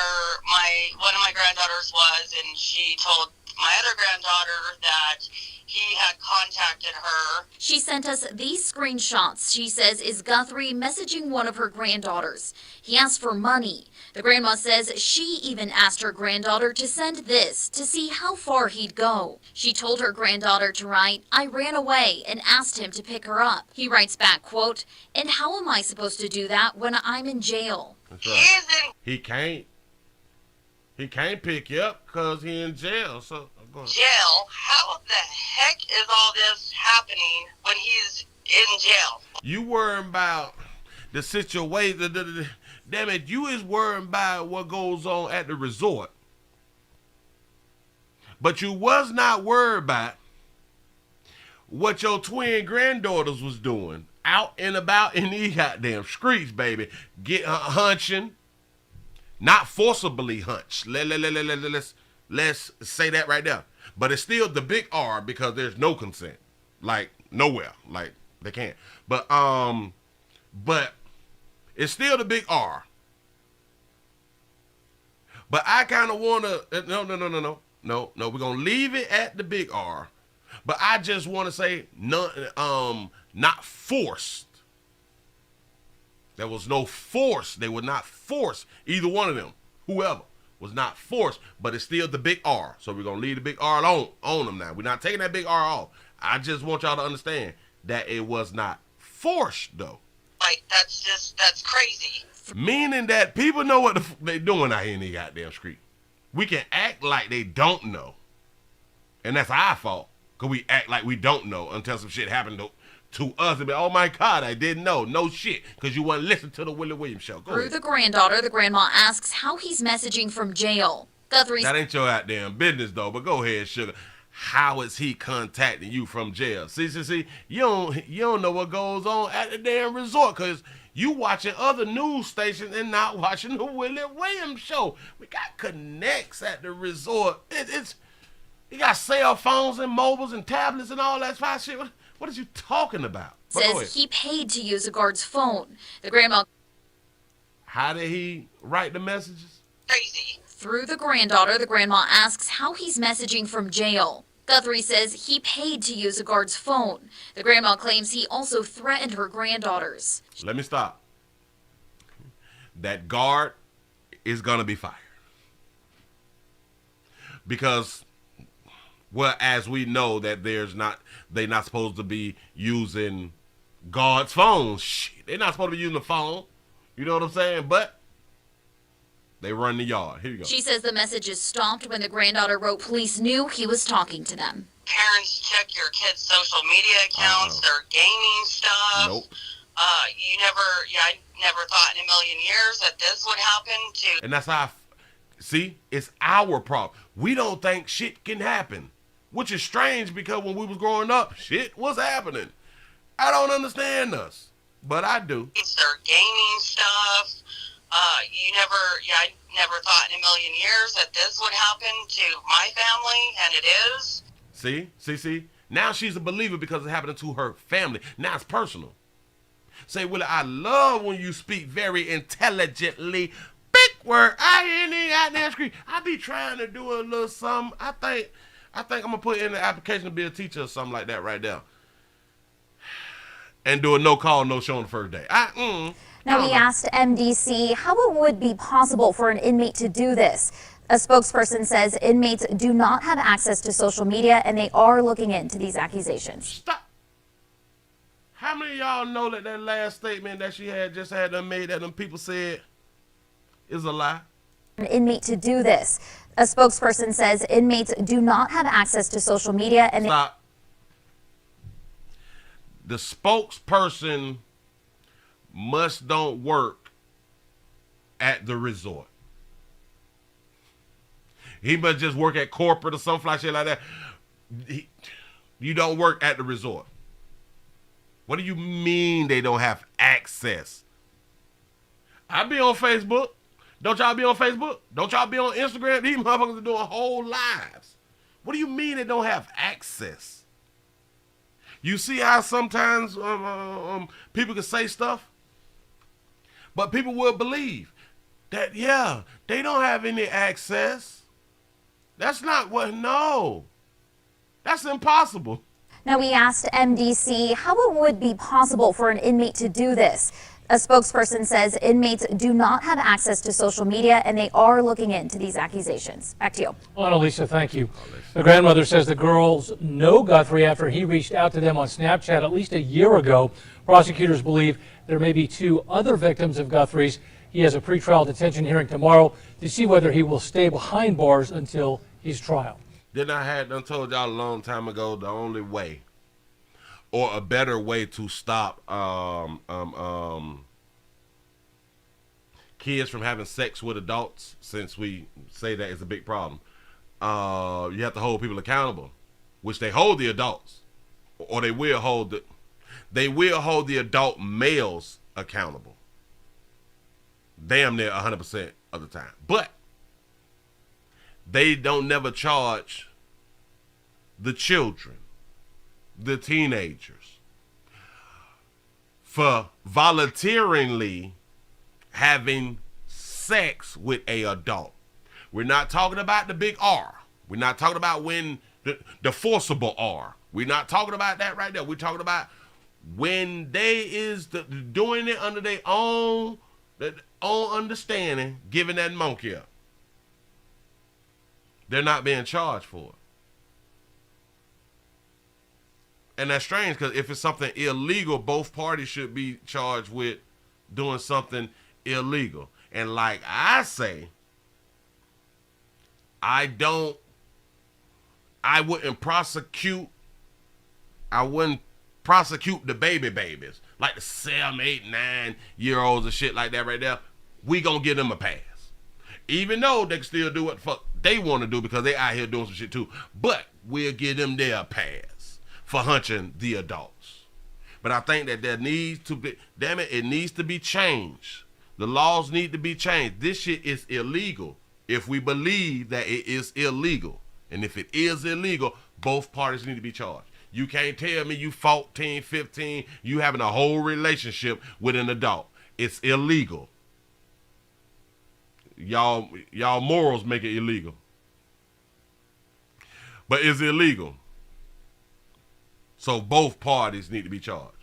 one of my granddaughters was, and she told my other granddaughter that he had contacted her. She sent us these screenshots, she says, is Guthrie messaging one of her granddaughters. He asked for money. The grandma says she even asked her granddaughter to send this to see how far he'd go. She told her granddaughter to write, "I ran away and asked him to pick her up." He writes back, quote, "And how am I supposed to do that when I'm in jail?" That's right. He can't pick you up because he's in jail. So go ahead. Jail? How the heck is all this happening when he's in jail? You worrying about the situation. Damn it, you is worrying about what goes on at the resort. But you was not worried about what your twin granddaughters was doing out and about in these goddamn streets, baby. Get hunching. Not forcibly hunch. Let's say that right there. But it's still the big R because there's no consent. Like nowhere. Like they can't. But it's still the big R. But I kind of want to no. We're going to leave it at the big R. But I just want to say not forced. There was no force. They would not force either one of them, whoever, was not forced, but it's still the big R. So we're going to leave the big R on them now. We're not taking that big R off. I just want y'all to understand that it was not forced, though. Like, that's crazy. Meaning that people know what they doing out here in the goddamn street. We can act like they don't know. And that's our fault. Because we act like we don't know until some shit happened to us. And be, oh my God, I didn't know. No shit. Because you want to listen to the Willie Williams show. Go Through ahead. the granddaughter, the grandma asks how he's messaging from jail. Guthrie. That ain't your goddamn business, though. But go ahead, sugar. How is he contacting you from jail? See, you don't know what goes on at the damn resort because you watching other news stations and not watching the Willie Williams show. We got connects at the resort. You got cell phones and mobiles and tablets and all that fine shit. What is you talking about? Says he paid to use a guard's phone. The grandma. How did he write the messages? Crazy. Through the granddaughter, the grandma asks how he's messaging from jail. Guthrie says he paid to use a guard's phone. The grandma claims he also threatened her granddaughters. Let me stop. That guard is going to be fired. Because, well, as we know that they're not supposed to be using guards' phones. Shit, they're not supposed to be using the phone. You know what I'm saying? But they run the yard. Here you go. She says the messages stopped when the granddaughter wrote police knew he was talking to them. Parents check your kids' social media accounts, their gaming stuff. Nope. I never thought in a million years that this would happen to. And that's how, see, it's our problem. We don't think shit can happen, which is strange because when we was growing up, shit was happening. I don't understand us, but I do. It's their gaming stuff. I never thought in a million years that this would happen to my family, and it is. See? Now she's a believer because it's happening to her family. Now it's personal. Say, Willie, I love when you speak very intelligently. Big word. I ain't even out there scream. I be trying to do a little something. I think I'm going to put in the application to be a teacher or something like that right there. And do a no call, no show on the first day. Now, we asked MDC how it would be possible for an inmate to do this. A spokesperson says inmates do not have access to social media and they are looking into these accusations. Stop. How many of y'all know that last statement that she had just had them made that them people said is a lie? An inmate to do this. A spokesperson says inmates do not have access to social media and Stop. The spokesperson don't work at the resort. He must just work at corporate or something like shit like that. You don't work at the resort. What do you mean they don't have access? I be on Facebook. Don't y'all be on Facebook? Don't y'all be on Instagram? These motherfuckers are doing whole lives. What do you mean they don't have access? You see how sometimes people can say stuff, but people will believe that, yeah, they don't have any access. That's not what, no. That's impossible. Now, we asked MDC how it would be possible for an inmate to do this. A spokesperson says inmates do not have access to social media and they are looking into these accusations. Back to you. Well, Annalisa, thank you. The grandmother says the girls know Guthrie after he reached out to them on Snapchat at least a year ago. Prosecutors believe there may be 2 other victims of Guthrie's. He has a pretrial detention hearing tomorrow to see whether he will stay behind bars until his trial. Didn't I told y'all a long time ago the only way or a better way to stop kids from having sex with adults, since we say that is a big problem, you have to hold people accountable, which they hold the adults, or they will hold the adult males accountable damn near 100% of the time. But they don't never charge the children, the teenagers, for voluntarily having sex with a adult. We're not talking about the big R. We're not talking about when the forcible R. We're not talking about that right there. We're talking about when they is doing it under their own understanding, giving that monkey up. They're not being charged for it. And that's strange, because if it's something illegal, both parties should be charged with doing something illegal. And like I say, I wouldn't prosecute the babies, like the 7, 8, 9-year-olds and shit like that right there. We gonna give them a pass. Even though they can still do what the fuck they want to do because they out here doing some shit too. But we'll give them their pass for hunching the adults. But I think that there needs to be, damn it needs to be changed. The laws need to be changed. This shit is illegal if we believe that it is illegal. And if it is illegal, both parties need to be charged. You can't tell me you 14, 15, you having a whole relationship with an adult. It's illegal. Y'all morals make it illegal. But it's illegal. So both parties need to be charged.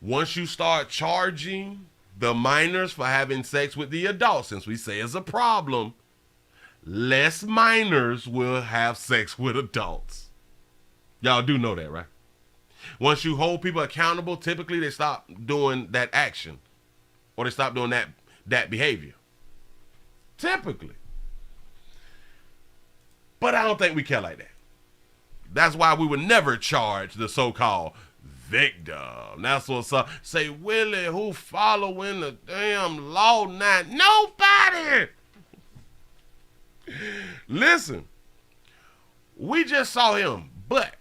Once you start charging the minors for having sex with the adults, since we say it's a problem, less minors will have sex with adults. Y'all do know that, right? Once you hold people accountable, typically they stop doing that action, or they stop doing that behavior. Typically. But I don't think we care like that. That's why we would never charge the so-called victim. That's what's up. Say, Willie, who following the damn law now? Nobody! Listen, we just saw him, but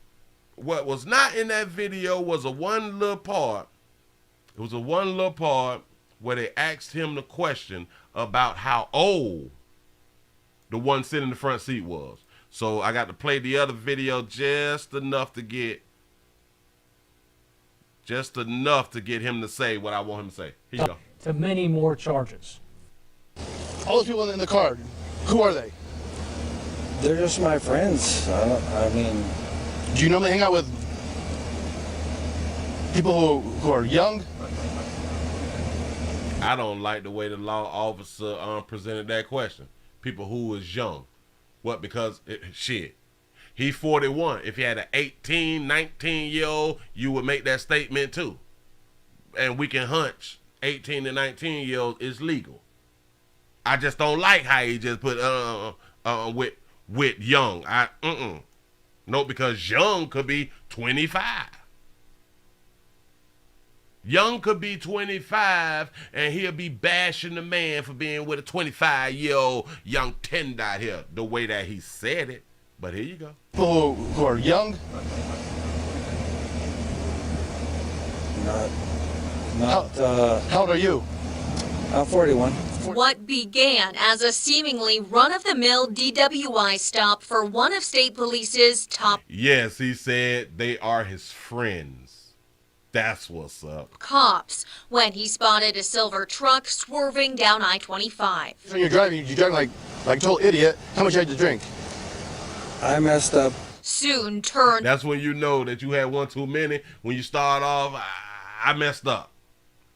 what was not in that video was a one little part. It was a one little part where they asked him the question about how old the one sitting in the front seat was. So I got to play the other video just enough to get him to say what I want him to say. Here you go. To many more charges. All those people in the car, who are they? They're just my friends. I mean... Do you normally hang out with people who are young? I don't like the way the law officer presented that question. People who is young. What? Because, shit. He's 41. If he had an 18, 19-year-old, you would make that statement too. And we can hunch 18 to 19-year-olds is legal. I just don't like how he just put with young. No, because young could be 25. Young could be 25, and he'll be bashing the man for being with a 25-year-old young tender out here, the way that he said it. But here you go. People who are young? How old are you? I'm 41. What began as a seemingly run-of-the-mill DWI stop for one of state police's top... Yes, he said they are his friends. That's what's up. ...cops when he spotted a silver truck swerving down I-25. When you're driving like a total idiot. How much you had to drink? I messed up. Soon turned... That's when you know that you had one too many. When you start off, I messed up.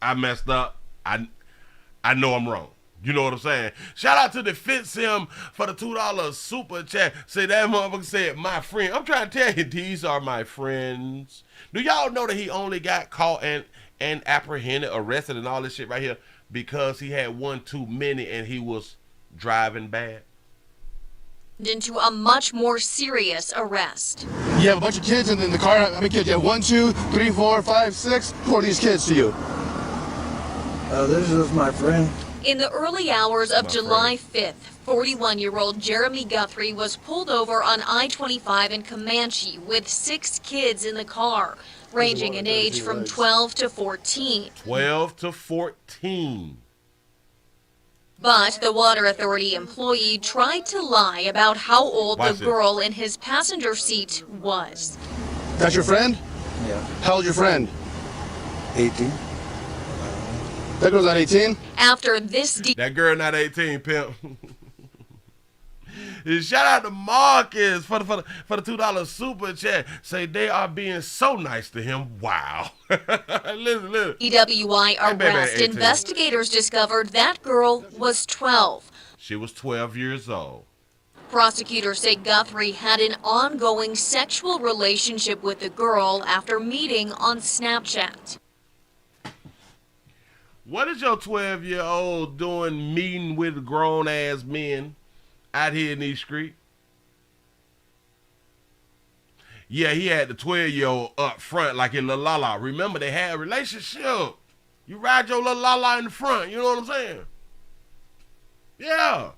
I messed up. I know I'm wrong. You know what I'm saying? Shout out to the Fits Him for the $2 super chat. Say that motherfucker said, my friend. I'm trying to tell you, these are my friends. Do y'all know that he only got caught and apprehended, arrested, and all this shit right here because he had one too many and he was driving bad? Into a much more serious arrest. You have a bunch of kids in the car. How many kids? You have 1, 2, 3, 4, 5, 6. Who are these kids to you? This is my friend. In the early hours of July 5th, 41-year-old Jeremy Guthrie was pulled over on I-25 in Comanche with 6 kids in the car, ranging in age from 12 to 14. 12 to 14. But the Water Authority employee tried to lie about how old the girl in his passenger seat was. That's your friend? Yeah. How old's your friend? 18. That girl's not 18? After this... That girl not 18, pimp. Shout out to Marcus for the $2 super chat. Say they are being so nice to him. Wow. listen. DWI arrest. Investigators discovered that girl was 12. She was 12 years old. Prosecutors say Guthrie had an ongoing sexual relationship with the girl after meeting on Snapchat. What is your 12-year-old doing meeting with grown-ass men out here in these streets? Yeah, he had the 12-year-old up front like in La La La. Remember, they had a relationship. You ride your little La La in the front, you know what I'm saying? Yeah.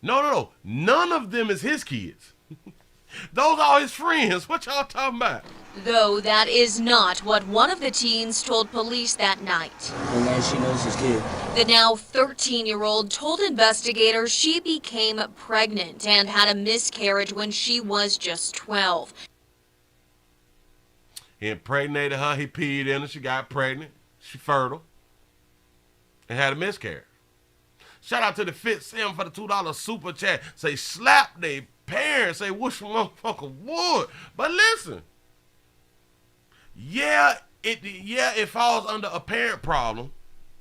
No. None of them is his kids. Those are his friends. What y'all talking about? Though that is not what one of the teens told police that night. And now she knows his kid. The now 13-year-old told investigators she became pregnant and had a miscarriage when she was just 12. He impregnated her. He peed in her. She got pregnant. She fertile. And had a miscarriage. Shout out to the Fit Sim for the $2 super chat. Say slap they parents. Say wish motherfucker would. But listen. Yeah, it falls under a parent problem,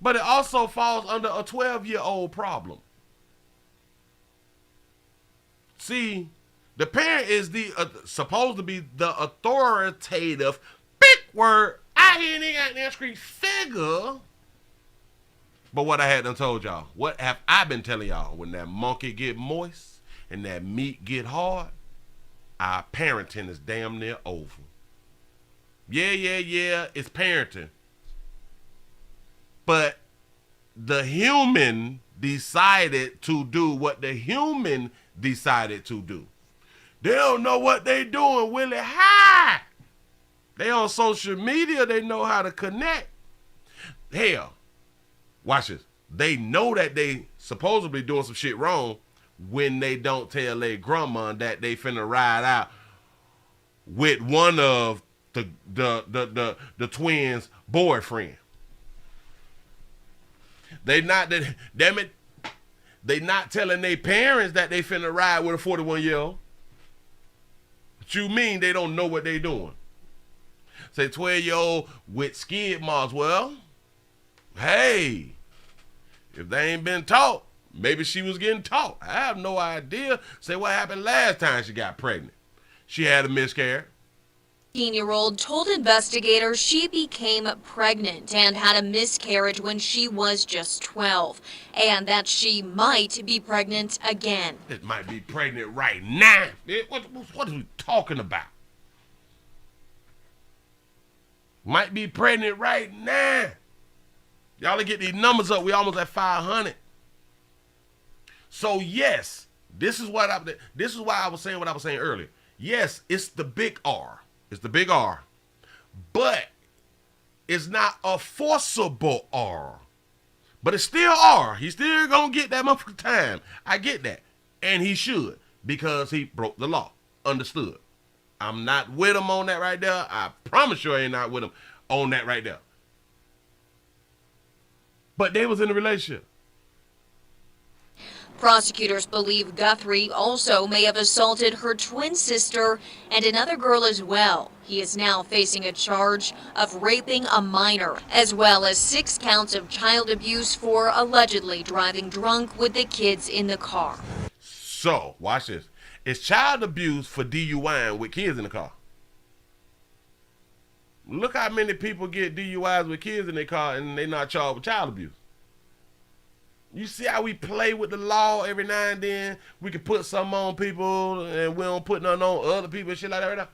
but it also falls under a 12-year-old problem. See, the parent is the supposed to be the authoritative big word out here in the goddamn street figure. But what I had done told y'all, what have I been telling y'all? When that monkey get moist and that meat get hard, our parenting is damn near over. Yeah, it's parenting. But the human decided to do what the human decided to do. They don't know what they doing, Willie. Hi! They on social media, they know how to connect. Hell, watch this. They know that they supposedly doing some shit wrong when they don't tell their grandma that they finna ride out with one of the twins' boyfriend. They not telling their parents that they finna ride with a 41-year-old. What you mean they don't know what they doing? Say 12-year-old with skid marks. Well, hey, if they ain't been taught, maybe she was getting taught. I have no idea. Say what happened last time she got pregnant. She had a miscarriage. 18-year-old told investigators she became pregnant and had a miscarriage when she was just 12, and that she might be pregnant again. It might be pregnant right now. What are we talking about? Might be pregnant right now. Y'all to get these numbers up. We almost at 500. So yes, this is why I was saying what I was saying earlier. Yes, it's the big R. It's the big R. But it's not a forcible R. But it's still R. He's still gonna get that motherfucking time. I get that. And he should, because he broke the law. Understood. I'm not with him on that right there. I promise you I ain't not with him on that right there. But they was in a relationship. Prosecutors believe Guthrie also may have assaulted her twin sister and another girl as well. He is now facing a charge of raping a minor, as well as 6 counts of child abuse for allegedly driving drunk with the kids in the car. So, watch this. It's child abuse for DUI with kids in the car. Look how many people get DUIs with kids in their car and they not charged with child abuse. You see how we play with the law every now and then? We can put something on people and we don't put nothing on other people and shit like that right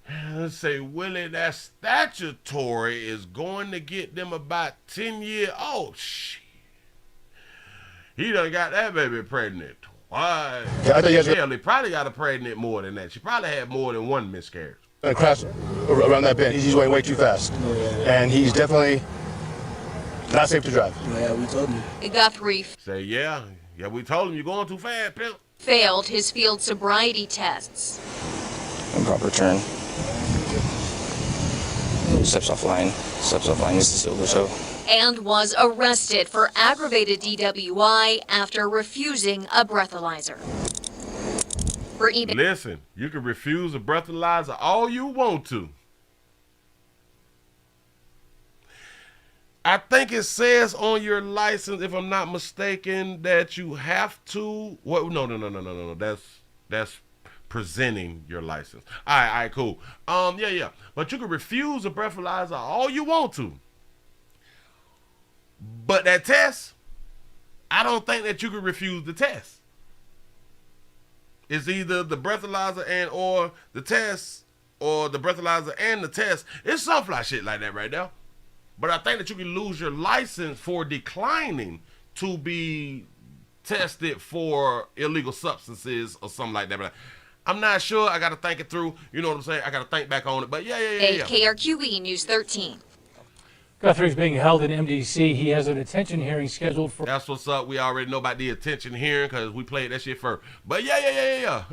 now. Let's say, Willie, that statutory is going to get them about 10 years. Oh, shit. He done got that baby pregnant twice. Hell, he probably got her pregnant more than that. She probably had more than one miscarriage. Crash around that bend. He's going way too fast. And he's definitely not safe to drive. Yeah, we told him. Guthrie say, yeah, we told him you're going too fast, pimp. Failed his field sobriety tests. Improper turn. Steps off line is the silver toe. And was arrested for aggravated DWI after refusing a breathalyzer. Listen, you can refuse a breathalyzer all you want to. I think it says on your license, if I'm not mistaken, that you have to. What? No. That's presenting your license. All right, cool. Yeah. But you can refuse a breathalyzer all you want to. But that test, I don't think that you can refuse the test. It's either the breathalyzer and or the test, or the breathalyzer and the test. It's some fly shit like that right now. But I think that you can lose your license for declining to be tested for illegal substances or something like that. But I'm not sure. I got to think it through. You know what I'm saying? I got to think back on it. But yeah. KRQE News 13. Guthrie's being held in MDC. He has a detention hearing scheduled for... That's what's up. We already know about the attention hearing because we played that shit first. But yeah.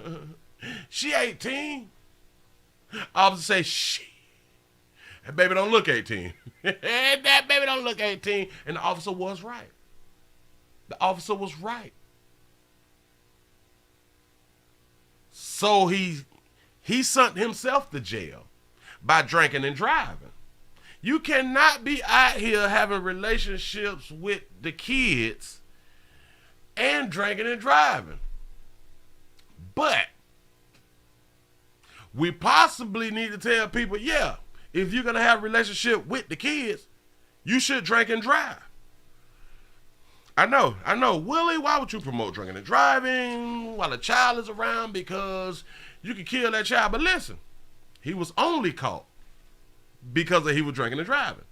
She 18. Officer say, she. That baby don't look 18. That baby don't look 18. And the officer was right. The officer was right. So he sent himself to jail by drinking and driving. You cannot be out here having relationships with the kids and drinking and driving. But we possibly need to tell people, yeah, if you're going to have a relationship with the kids, you should drink and drive. I know. Willie, why would you promote drinking and driving while a child is around? Because you could kill that child. But listen, he was only caught because he was drinking and driving.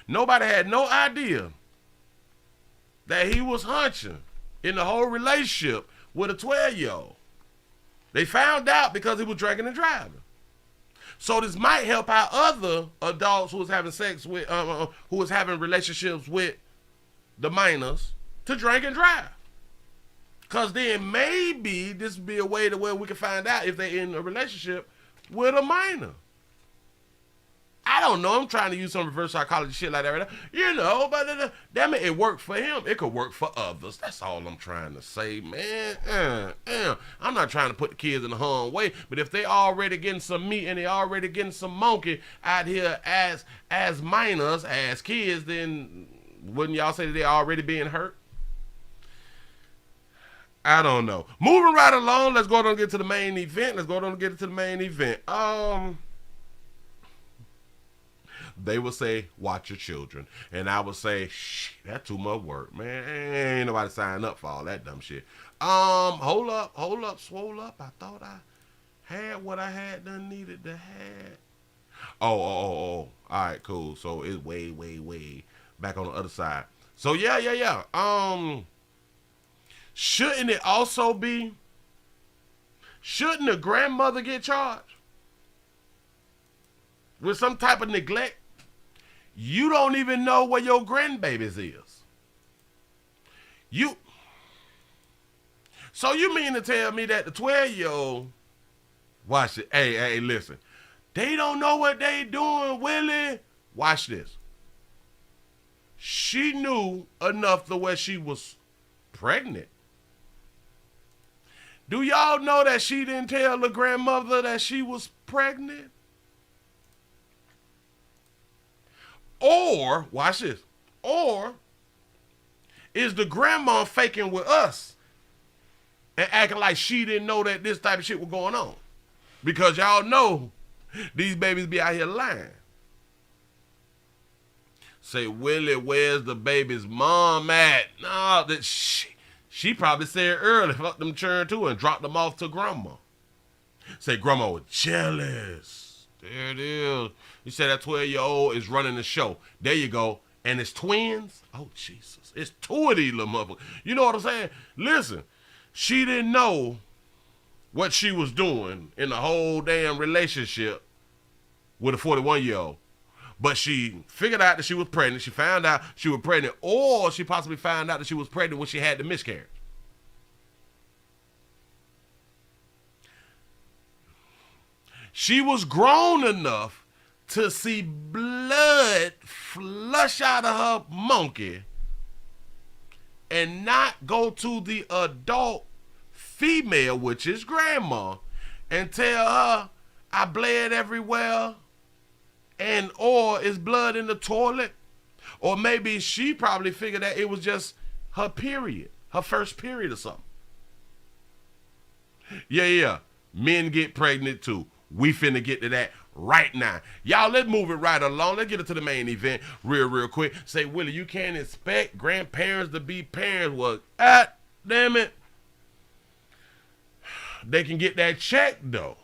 Nobody had no idea that he was hunching in the whole relationship with a 12-year-old. They found out because he was drinking and driving. So this might help out other adults who was having sex with, who was having relationships with the minors to drink and drive. Because then maybe this would be a way to where we can find out if they're in a relationship with a minor. I don't know. I'm trying to use some reverse psychology shit like that right now. You know, but damn it, it worked for him. It could work for others. That's all I'm trying to say, man. I'm not trying to put the kids in the harm way, but if they already getting some meat and they already getting some monkey out here as minors, as kids, then wouldn't y'all say that they're already being hurt? I don't know. Moving right along, let's go on and get to the main event. They would say, watch your children. And I would say, that's too much work, man. Ain't nobody signing up for all that dumb shit. Hold up, swole up. I thought I had what I had done needed to have. Oh. All right, cool. So it's way back on the other side. So yeah. Shouldn't it also be, shouldn't the grandmother get charged with some type of neglect? You don't even know where your grandbabies is. So you mean to tell me that the 12-year-old, watch it, hey, listen, they don't know what they doing, Willie? Watch this. She knew enough to where she was pregnant. Do y'all know that she didn't tell the grandmother that she was pregnant? Or, watch this, or is the grandma faking with us and acting like she didn't know that this type of shit was going on? Because y'all know these babies be out here lying. Say, Willie, where's the baby's mom at? No, that she probably said early, fuck them churn too, and dropped them off to grandma. Say, grandma was jealous. There it is. You said that 12-year-old is running the show. There you go. And it's twins? Oh, Jesus. It's two of these little motherfuckers. You know what I'm saying? Listen, she didn't know what she was doing in the whole damn relationship with a 41-year-old. But she figured out that she was pregnant. She found out she was pregnant, or she possibly found out that she was pregnant when she had the miscarriage. She was grown enough to see blood flush out of her monkey and not go to the adult female, which is grandma, and tell her, I bled everywhere, and or is blood in the toilet, Or maybe she probably figured that it was just her period, her first period or something. Yeah. Men get pregnant too. We finna get to that right now. Y'all, let's move it right along. Let's get into the main event real quick. Say, Willie, you can't expect grandparents to be parents. Well, damn it. They can get that check, though.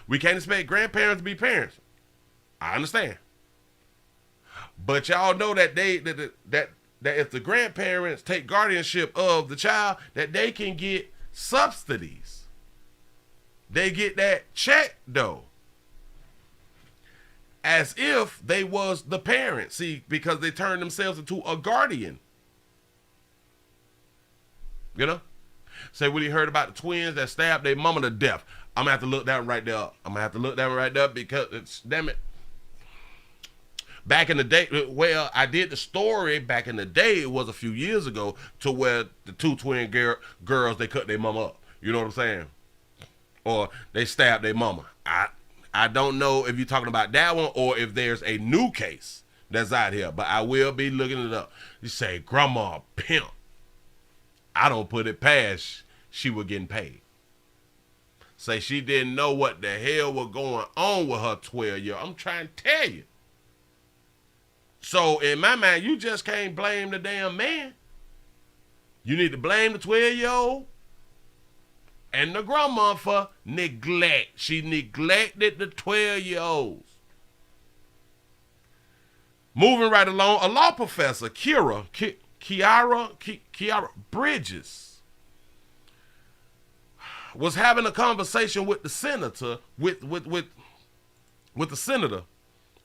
We can't expect grandparents to be parents. I understand. But y'all know that that if the grandparents take guardianship of the child, that they can get subsidies. They get that check, though. As if they was the parent. See, because they turned themselves into a guardian. You know? Say, Willie heard about the twins that stabbed their mama to death. I'm going to have to look that one right there up. I'm going to have to look that one right there because it's, damn it. Back in the day, well, I did the story back in the day. It was a few years ago to where the two twin girls, they cut their mama up. You know what I'm saying? Or they stabbed their mama. I don't know if you're talking about that one or if there's a new case that's out here, but I will be looking it up. You say, grandma pimp. I don't put it past she was getting paid. Say she didn't know what the hell was going on with her 12-year-old. I'm trying to tell you. So in my mind, you just can't blame the damn man. You need to blame the 12-year-old and the grandma for neglect. She neglected the 12-year-olds. Moving right along, a law professor, Khiara Bridges, was having a conversation with the senator, with the senator.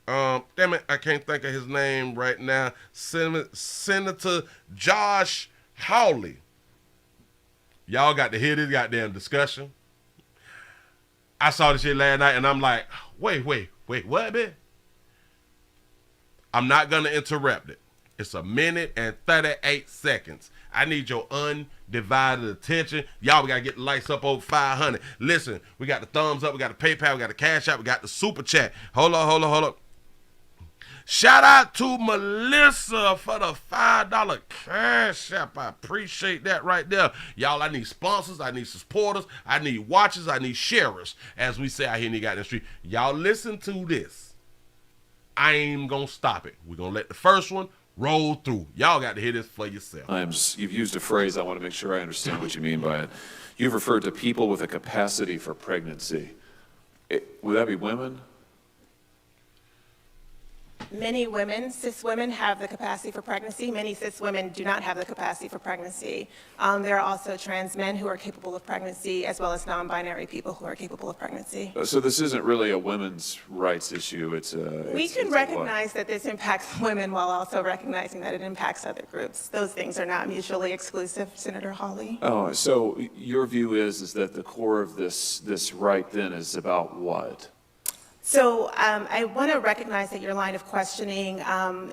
Damn it, I can't think of his name right now. Senator Josh Hawley. Y'all got to hear this goddamn discussion. I saw this shit last night and I'm like, wait, what, man? I'm not going to interrupt it. It's 1 minute and 38 seconds. I need your undivided attention. Y'all, we got to get the lights up over 500. Listen, we got the thumbs up, we got the PayPal, we got the Cash App, we got the Super Chat. Hold on. Shout out to Melissa for the $5 Cash App. I appreciate that right there. Y'all, I need sponsors, I need supporters, I need watchers, I need sharers, as we say out here in the goddamn street. Y'all listen to this. I ain't gonna stop it. We're gonna let the first one roll through. Y'all got to hear this for yourself. You've used a phrase, I want to make sure I understand what you mean by it. You've referred to people with a capacity for pregnancy. Would that be women? Many women, cis women, have the capacity for pregnancy. Many cis women do not have the capacity for pregnancy. There are also trans men who are capable of pregnancy, as well as non-binary people who are capable of pregnancy. So this isn't really a women's rights issue. We can recognize that this impacts women while also recognizing that it impacts other groups. Those things are not mutually exclusive, Senator Hawley. Oh, so your view is that the core of this right then is about what? So I want to recognize that your line of questioning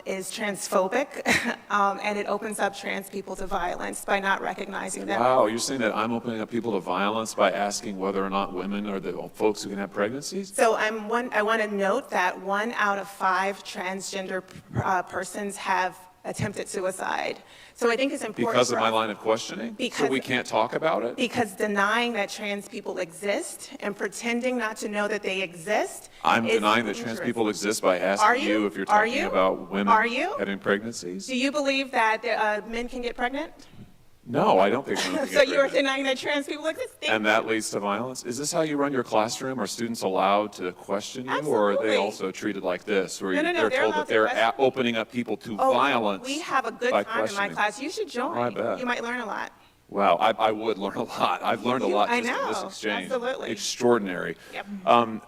is transphobic, and it opens up trans people to violence by not recognizing that. Wow, you're saying that I'm opening up people to violence by asking whether or not women are the folks who can have pregnancies? So I want to note that 1 out of 5 transgender persons have attempted suicide. So I think it's important because of my line of questioning? So we can't talk about it? Because denying that trans people exist and pretending not to know that they exist. I'm denying that trans people exist by asking you if you're talking about women having pregnancies? Do you believe that men can get pregnant? No, I don't think women can get So you're pregnant. denying that trans people exist? And that leads to violence? Is this how you run your classroom? Are students allowed to question you? Or are they also treated like this, where they're told that they're opening up people to violence? We have a good time in my class. You should join. I bet. You might learn a lot. Wow, I would learn a lot. I've learned a lot just in this exchange. Absolutely. Extraordinary. Yep.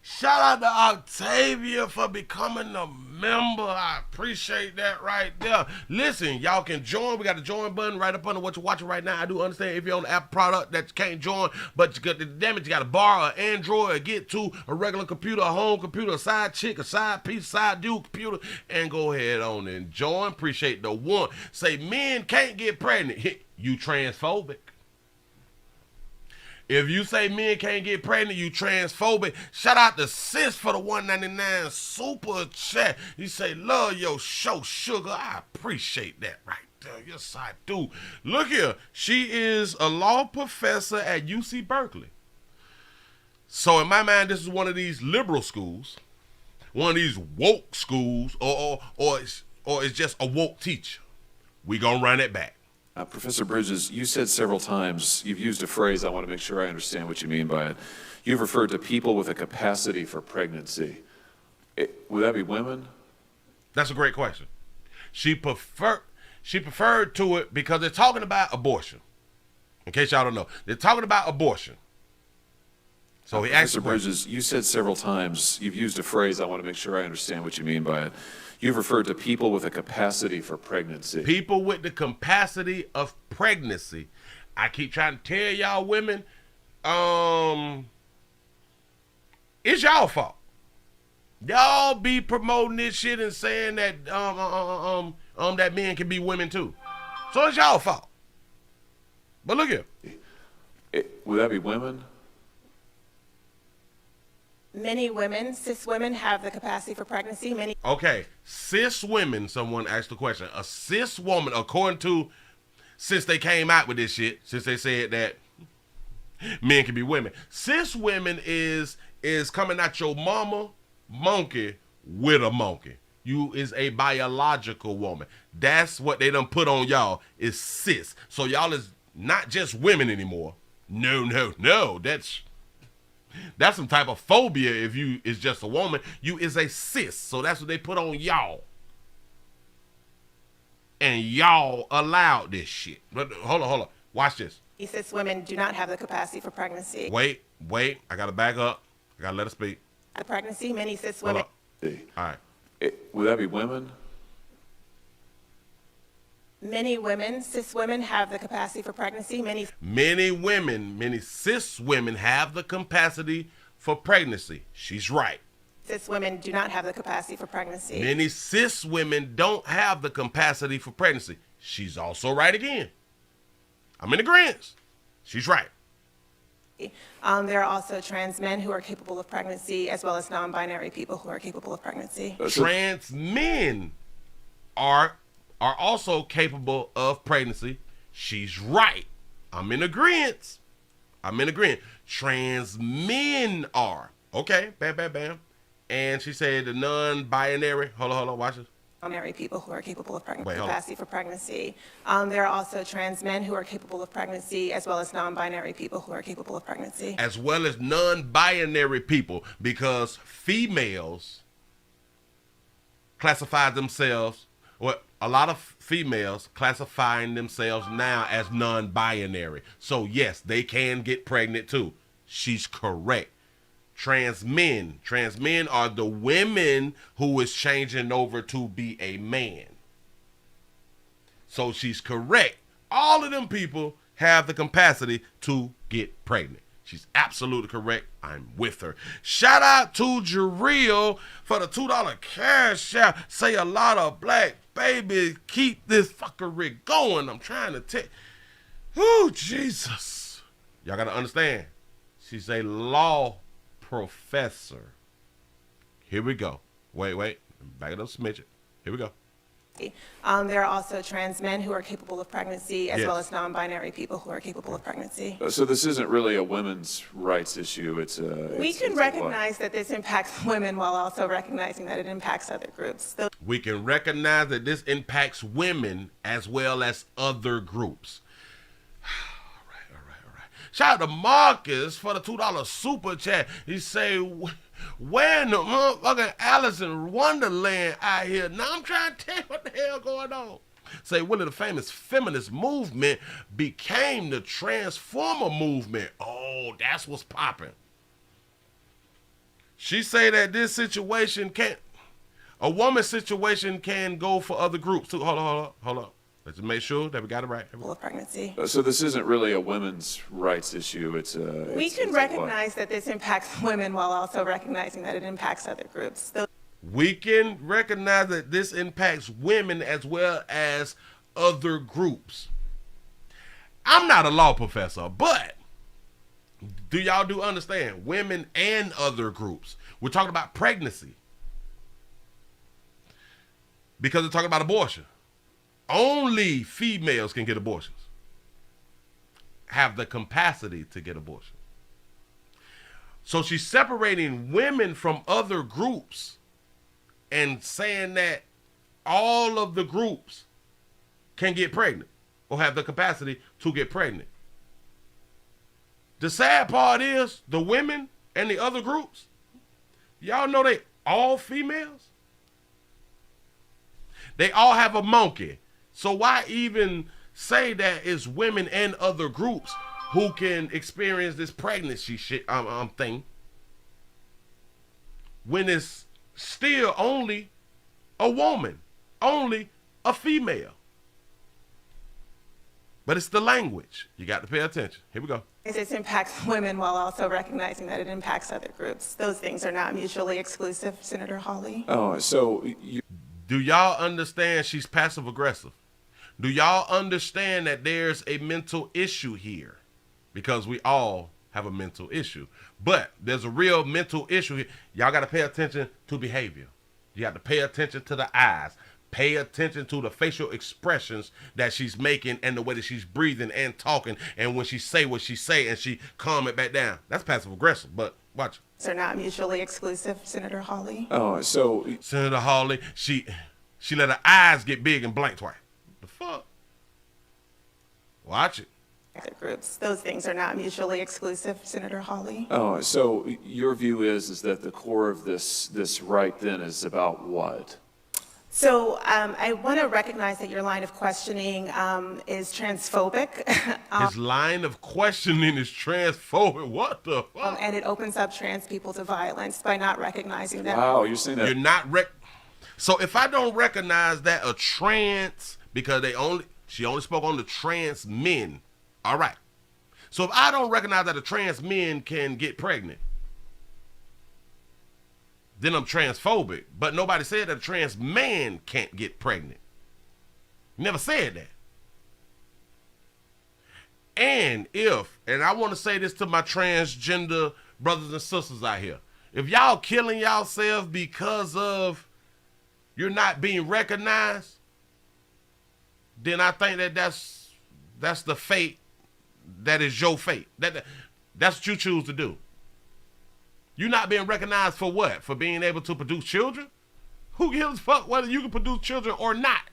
Shout out to Octavia for becoming a member. I appreciate that right there. Listen, y'all can join. We got the join button right up under what you're watching right now. I do understand if you're on the Apple product that you can't join, but you got to borrow an Android or get to a regular computer, a home computer, a side chick, a side piece, side dual computer, and go ahead on and join. Appreciate the one. Say men can't get pregnant. You transphobic. If you say men can't get pregnant, you transphobic. Shout out to Sis for the $1.99 super chat. You say, love your show, sugar. I appreciate that right there. Yes, I do. Look here. She is a law professor at UC Berkeley. So in my mind, this is one of these liberal schools, one of these woke schools, or it's just a woke teacher. We gonna run it back. Professor Bridges, you said several times, you've used a phrase, I want to make sure I understand what you mean by it. You've referred to people with a capacity for pregnancy. Would that be women? That's a great question. She preferred to it because they're talking about abortion. In case y'all don't know, they're talking about abortion. So he asked Professor Bridges, you said several times, you've used a phrase, I want to make sure I understand what you mean by it. You've referred to people with a capacity for pregnancy. People with the capacity of pregnancy. I keep trying to tell y'all women, it's y'all fault. Y'all be promoting this shit and saying that that men can be women too. So it's y'all fault. But look here. Would that be women? Many women, cis women, have the capacity for pregnancy. Okay, cis women, someone asked the question. A cis woman, according to, since they came out with this shit, since they said that men can be women, cis women is coming out your mama monkey with a monkey. You is a biological woman. That's what they done put on y'all, is cis. So y'all is not just women anymore. No. That's some type of phobia if you is just a woman. You is a cis. So that's what they put on y'all. And y'all allowed this shit. But hold on. Watch this. Cis women do not have the capacity for pregnancy. Wait. I got to back up. I got to let her speak. The pregnancy, many cis women. All right. Would that be women? Many women, cis women, have the capacity for pregnancy. Many cis women have the capacity for pregnancy. She's right. Cis women do not have the capacity for pregnancy. Many cis women don't have the capacity for pregnancy. She's also right again. I'm in agreement. She's right. There are also trans men who are capable of pregnancy, as well as non-binary people who are capable of pregnancy. Trans men are also capable of pregnancy. She's right. I'm in agreement. Trans men are. Okay, bam. And she said the non-binary, hold on, watch this. Non-binary people who are capable of pregnancy, Wait, capacity for pregnancy. There are also trans men who are capable of pregnancy, as well as non-binary people who are capable of pregnancy. As well as non-binary people, because females classify themselves, a lot of females classifying themselves now as non-binary. So yes, they can get pregnant too. She's correct. Trans men are the women who is changing over to be a man. So she's correct. All of them people have the capacity to get pregnant. She's absolutely correct. I'm with her. Shout out to Jareel for the $2 cash out. Say a lot of black babies. Keep this fuckery going. I'm trying to tell. Oh, Jesus. Y'all got to understand. She's a law professor. Here we go. Wait. Back it up, smidge it. Here we go. There are also trans men who are capable of pregnancy, as well as non-binary people who are capable of pregnancy. So this isn't really a women's rights issue. We can recognize that this impacts women while also recognizing that it impacts other groups. We can recognize that this impacts women as well as other groups. All right. Shout out to Marcus for the $2 super chat. He say, where in the motherfucking Alice in Wonderland out here? Now I'm trying to tell you what the hell going on. Say, Willie, the famous feminist movement became the transformer movement. Oh, that's what's popping. She say that this situation a woman's situation can go for other groups too. Hold on. Let's make sure that we got it right. Pregnancy. So this isn't really a women's rights issue. We can recognize that this impacts women while also recognizing that it impacts other groups. We can recognize that this impacts women as well as other groups. I'm not a law professor, but Do y'all do understand? Women and other groups. We're talking about pregnancy. Because we're talking about abortion. Only females can get abortions. Have the capacity to get abortion. So she's separating women from other groups and saying that all of the groups can get pregnant or have the capacity to get pregnant. The sad part is the women and the other groups, y'all know they all females. They all have a monkey. So why even say that it's women and other groups who can experience this pregnancy shit thing when it's still only a woman, only a female. But it's the language. You got to pay attention. Here we go. It impacts women while also recognizing that it impacts other groups. Those things are not mutually exclusive, Senator Hawley. Oh, so do y'all understand she's passive aggressive? Do y'all understand that there's a mental issue here? Because we all have a mental issue. But there's a real mental issue here. Y'all got to pay attention to behavior. You got to pay attention to the eyes. Pay attention to the facial expressions that she's making and the way that she's breathing and talking. And when she say what she say and she calm it back down. That's passive aggressive, but watch. They're not mutually exclusive, Senator Hawley. Oh, so Senator Hawley, she let her eyes get big and blank twice. The fuck? Watch it. Groups. Those things are not mutually exclusive, Senator Hawley. Oh, so your view is that the core of this right then is about what? So I want to recognize that your line of questioning is transphobic. His line of questioning is transphobic. What the fuck? And it opens up trans people to violence by not recognizing that. Wow, you're saying that. You're not So if I don't recognize that a trans, because she only spoke on the trans men. All right. So if I don't recognize that a trans men can get pregnant, then I'm transphobic. But nobody said that a trans man can't get pregnant. Never said that. And I want to say this to my transgender brothers and sisters out here. If y'all killing yourselves because of you're not being recognized, then I think that's the fate. That is your fate. That's what you choose to do. You're not being recognized for what? For being able to produce children? Who gives a fuck whether you can produce children or not?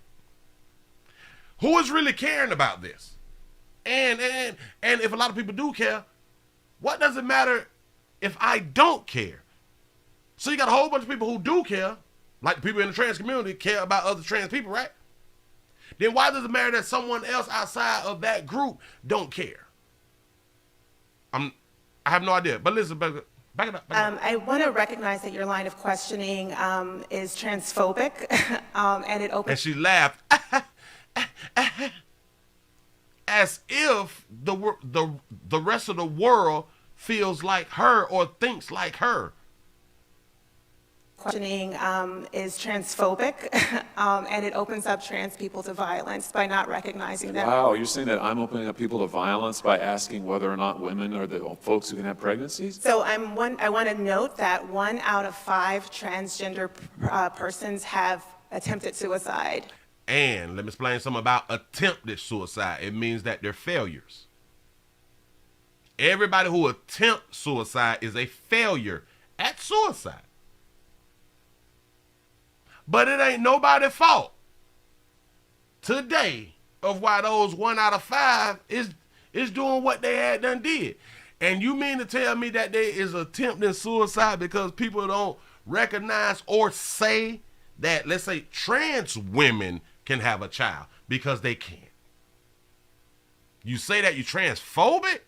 Who is really caring about this? And if a lot of people do care, what does it matter if I don't care? So you got a whole bunch of people who do care, like the people in the trans community care about other trans people, right? Then why does it matter that someone else outside of that group don't care? I have no idea. But listen, back it up. I want to recognize that your line of questioning is transphobic, and it opens. And she laughed, as if the rest of the world feels like her or thinks like her. Questioning is transphobic, and it opens up trans people to violence by not recognizing that. Wow, you're saying that I'm opening up people to violence by asking whether or not women are the folks who can have pregnancies? So I want to note that 1 out of 5 transgender persons have attempted suicide. And let me explain something about attempted suicide. It means that they're failures. Everybody who attempts suicide is a failure at suicide. But it ain't nobody's fault today of why those 1 out of 5 is doing what they had done did. And you mean to tell me that there is attempting suicide because people don't recognize or say that, let's say, trans women can have a child because they can't? You say that you're transphobic?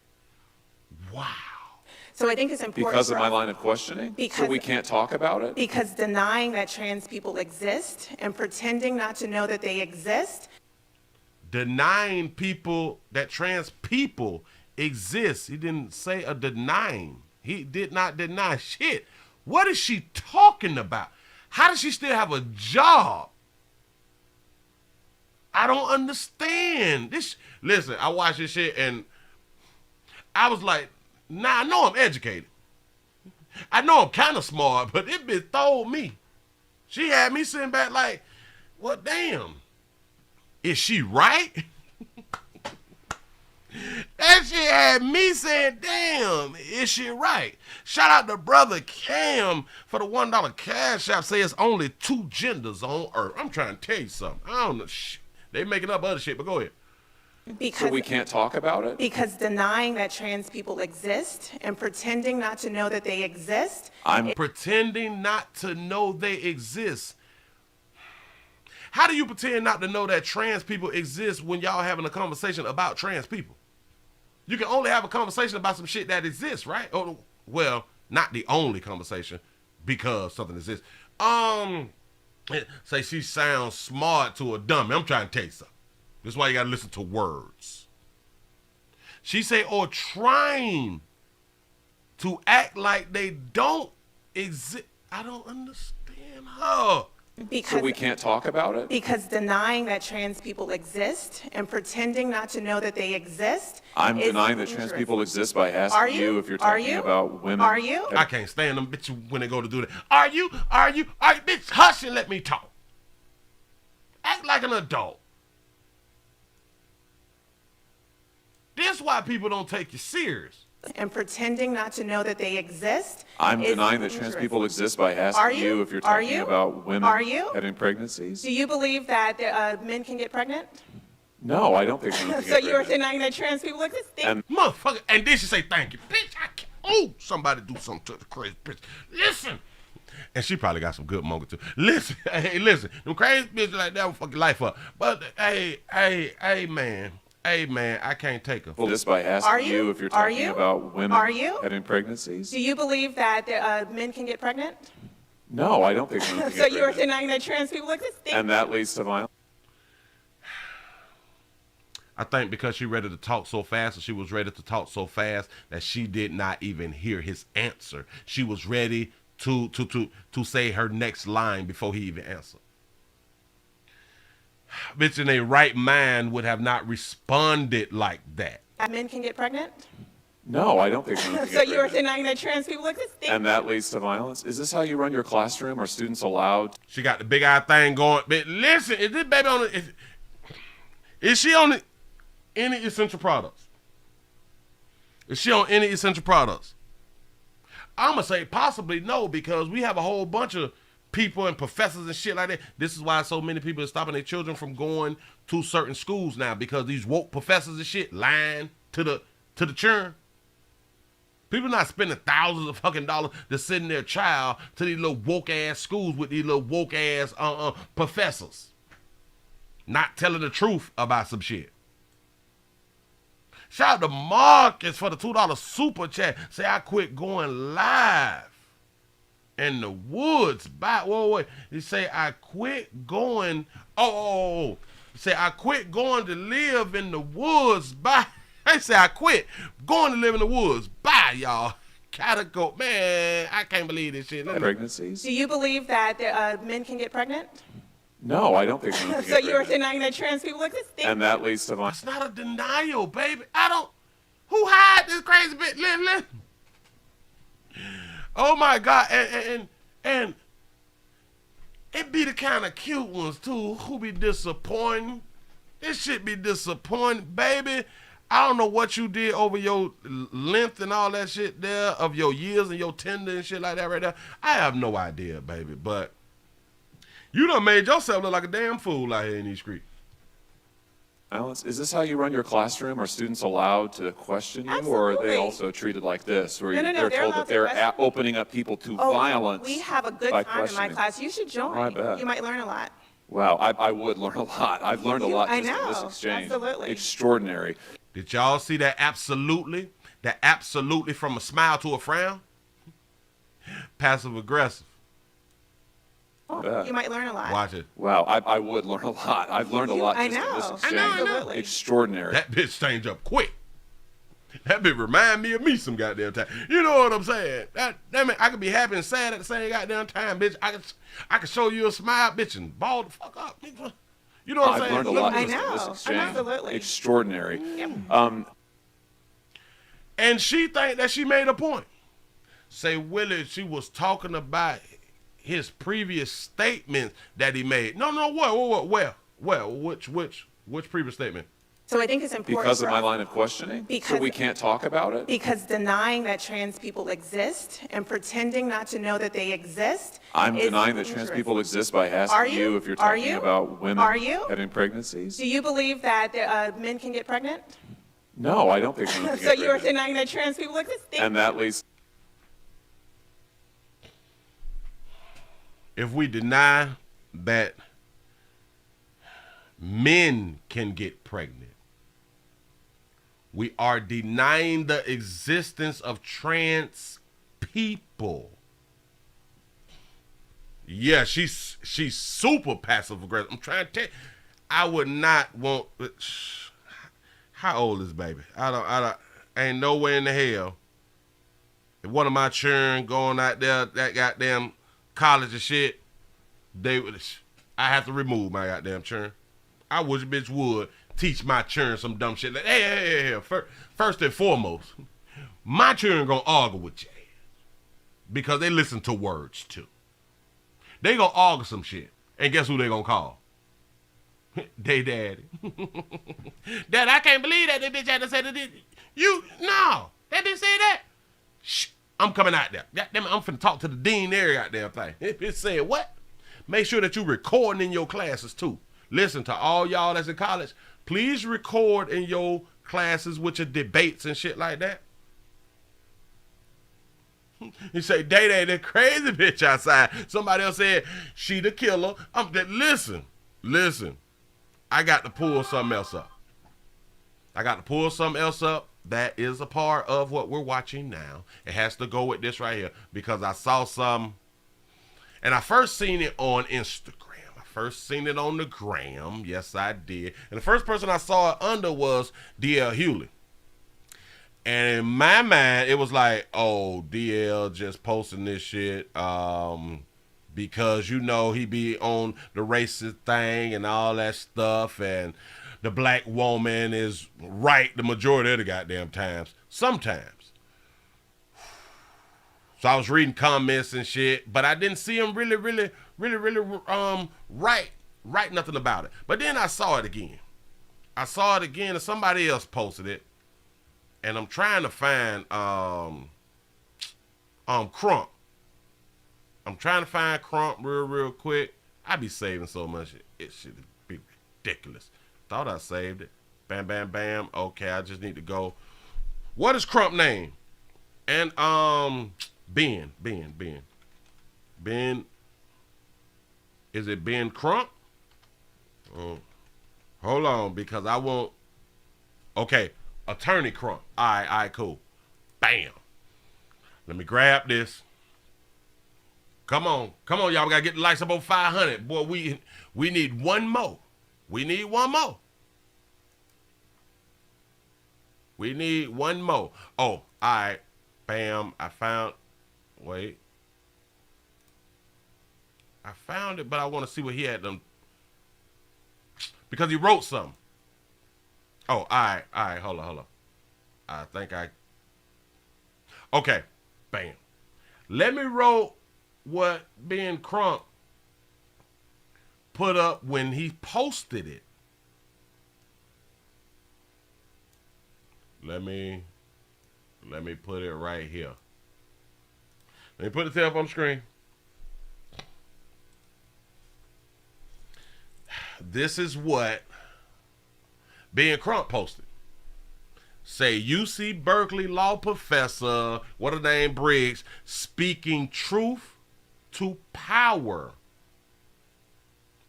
Wow. So I think it's important because of my line of questioning? So we can't talk about it? Because denying that trans people exist and pretending not to know that they exist. Denying people that trans people exist. He didn't say a denying. He did not deny shit. What is she talking about? How does she still have a job? I don't understand this. Listen, I watched this shit and I was like, Now, I know I'm educated. I know I'm kind of smart, but this bitch told me. She had me sitting back like, well, damn. Is she right? That shit had me saying, damn, is she right? Shout out to brother Cam for the $1 cash app. Say it's only 2 genders on earth. I'm trying to tell you something. I don't know. They making up other shit, but go ahead. So we can't talk about it? Because denying that trans people exist and pretending not to know that they exist. I'm pretending not to know they exist. How do you pretend not to know that trans people exist when y'all having a conversation about trans people? You can only have a conversation about some shit that exists, right? Oh, well, not the only conversation because something exists. Say she sounds smart to a dummy. I'm trying to tell you something. This is why you gotta listen to words. She say, or trying to act like they don't exist. I don't understand her. So we can't talk about it? Because denying that trans people exist and pretending not to know that they exist. I'm is denying that dangerous. trans people exist by asking you if you're talking about women. Are you? I can't stand them bitches when they go to do that. Are you? Bitch, hush and let me talk. Act like an adult. This is why people don't take you serious. And pretending not to know that they exist. I'm denying that dangerous. trans people exist by asking you if you're talking about women having pregnancies. Do you believe that men can get pregnant? No, I don't think women can So get you're pregnant. denying that trans people exist? And motherfucker, and then she say thank you. Bitch, I can't. Oh, somebody do something to the crazy bitch. Listen. And she probably got some good monger too. Listen, hey, listen. Them crazy bitches like that will fuck your life up. But hey, man. Hey, man, I can't take her. Well, just by asking you if you're talking about women having pregnancies. Do you believe that men can get pregnant? No, I don't think women can So get you're pregnant. denying that trans people exist? And that leads to violence. I think because she ready to talk so fast, or she was ready to talk so fast that she did not even hear his answer. She was ready to say her next line before he even answered. Bitch in a right mind would have not responded like that. Men can get pregnant? No, I don't think women can So get you're pregnant. denying that trans people exist? And that leads to violence. Is this how you run your classroom? Are students allowed? She got the big eye thing going. But listen, is this baby on the, is she on any essential products? Is she on any essential products? I'm going to say possibly no, because we have a whole bunch of people and professors and shit like that. This is why so many people are stopping their children from going to certain schools now, because these woke professors and shit lying to the children. People not spending thousands of fucking dollars to send their child to these little woke ass schools with these little woke ass professors, not telling the truth about some shit. Shout out to Marcus for the $2 super chat. Say I quit going live in the woods. Whoa. He say I quit going. Say I quit going to live in the woods. Bye. They say I quit going to live in the woods. Bye, y'all. Gotta go. Man, I can't believe this shit. Pregnancies? Do you believe that men can get pregnant? No, I don't think women can So get you're pregnant. denying that trans people exist? And that leads to violence. It's not a denial, baby. Who hired this crazy bitch? Listen. Oh my God. And it be the kind of cute ones too who be disappointing. This shit be disappointing, baby. I don't know what you did over your length and all that shit there of your years and your tender and shit like that right there. I have no idea, baby, but you done made yourself look like a damn fool out here in these streets. Violence. Is this how you run your classroom? Are students allowed to question you, or are they also treated like this, where No, they're they're told allowed that to they're question. opening up people to Oh, violence? we have a good by time in my questioning? class. You should join. I bet. You might learn a lot. Wow, I would learn a lot. I've learned a lot I just in this know, exchange. absolutely. Extraordinary. Did y'all see that absolutely? That absolutely from a smile to a frown? Passive aggressive. You might learn a lot. Watch it. Wow, I would learn a lot. I've learned a lot I just in this know. exchange. I know. Extraordinary. That bitch changed up quick. That bitch remind me of me some goddamn time. You know what I'm saying? That mean I could be happy and sad at the same goddamn time, bitch. I could show you a smile, bitch, and ball the fuck up. You know what I'm saying? I've learned a lot I just in this know. exchange. Absolutely. Extraordinary. And she think that she made a point. Say, Willie, she was talking about his previous statements that he made. No, which previous statement? So I think it's important Because of my line of questioning? So we can't talk about it? Because denying that trans people exist and pretending not to know that they exist. I'm is denying that dangerous. trans people exist by Are asking you? you if you're Are talking you? about women Are you? having pregnancies. Do you believe that men can get pregnant? No, I don't think women can So get you're pregnant. denying that trans people exist? And that leads. If we deny that men can get pregnant, we are denying the existence of trans people. Yeah, she's super passive aggressive. I'm trying to tell you, I would not want. How old is baby? I don't. Ain't nowhere in the hell. If one of my children going out there, that goddamn college and shit, they would. I have to remove my goddamn children. I wish a bitch would teach my children some dumb shit. Like, hey. First and foremost, my children gonna argue with you because they listen to words too. They gonna argue some shit, and guess who they gonna call? They daddy. Dad, I can't believe that bitch had to say that. No, that bitch say that. Shh, I'm coming out there. Goddamn, I'm finna talk to the dean there, goddamn thing. It said what? Make sure that you recording in your classes too. Listen to all y'all that's in college. Please record in your classes with your debates and shit like that. You say, Day, that crazy bitch outside. Somebody else said, she the killer. Listen. I got to pull something else up. That is a part of what we're watching now. It has to go with this right here because I saw some, and I first seen it on Instagram. I first seen it on the gram. Yes, I did. And the first person I saw it under was DL Hewley. And in my mind, it was like, oh, DL just posting this shit because, you know, he be on the racist thing and all that stuff. And the black woman is right the majority of the goddamn times. Sometimes. So I was reading comments and shit, but I didn't see him really write nothing about it. But then I saw it again. And somebody else posted it. And I'm trying to find Crump. I'm trying to find Crump real quick. I be saving so much. It should be ridiculous. Thought I saved it. Bam. Okay, I just need to go. What is Crump name? And Ben. Is it Ben Crump? Oh, hold on, because I won't. Okay. Attorney Crump. All right, cool. Bam. Let me grab this. Come on, y'all. We gotta get the likes above 500. Boy, we need one more. We need one more. Oh, all right. Bam. I found it, but I want to see what he had done. Because he wrote something. Oh, all right, hold on. Okay, bam. Let me roll what Ben Crump put up when he posted it. Let me put it right here. Let me put it up on the screen. This is what Ben Crump posted. Say UC Berkeley law professor, what her name, Briggs, speaking truth to power.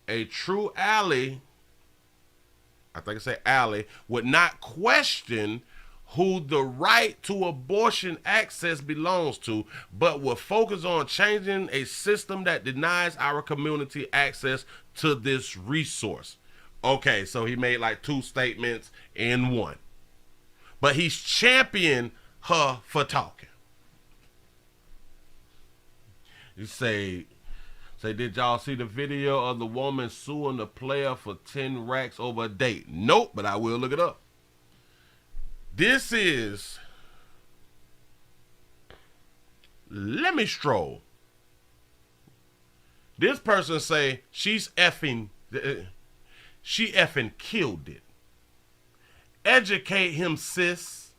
A true ally, I think I say ally, would not question who the right to abortion access belongs to, but will focus on changing a system that denies our community access to this resource. Okay, so he made like two statements in one. But he's championing her for talking. You say, did y'all see the video of the woman suing the player for 10 racks over a date? Nope, but I will look it up. This is let me stroll. This person say she effing killed it. Educate him, sis.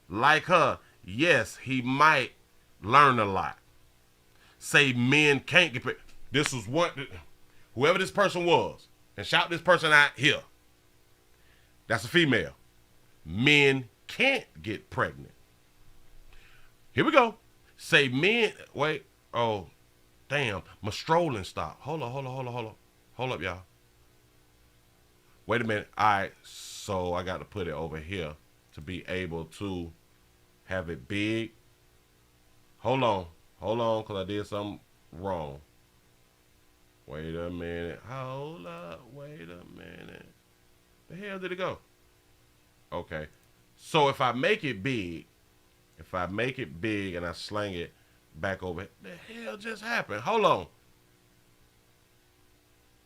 Like her, yes, he might learn a lot. Say men can't get pregnant. This was what, whoever this person was, and shout this person out here. That's a female. Men can't get pregnant. Here we go. Say men, wait, oh, damn, my strolling stopped. Hold up, y'all. Wait a minute. All right, so I got to put it over here to be able to have it big. Hold on, because I did something wrong. Wait a minute. Hold up, wait a minute. The hell did it go? Okay. So if I make it big, and I slang it back over, the hell just happened? Hold on.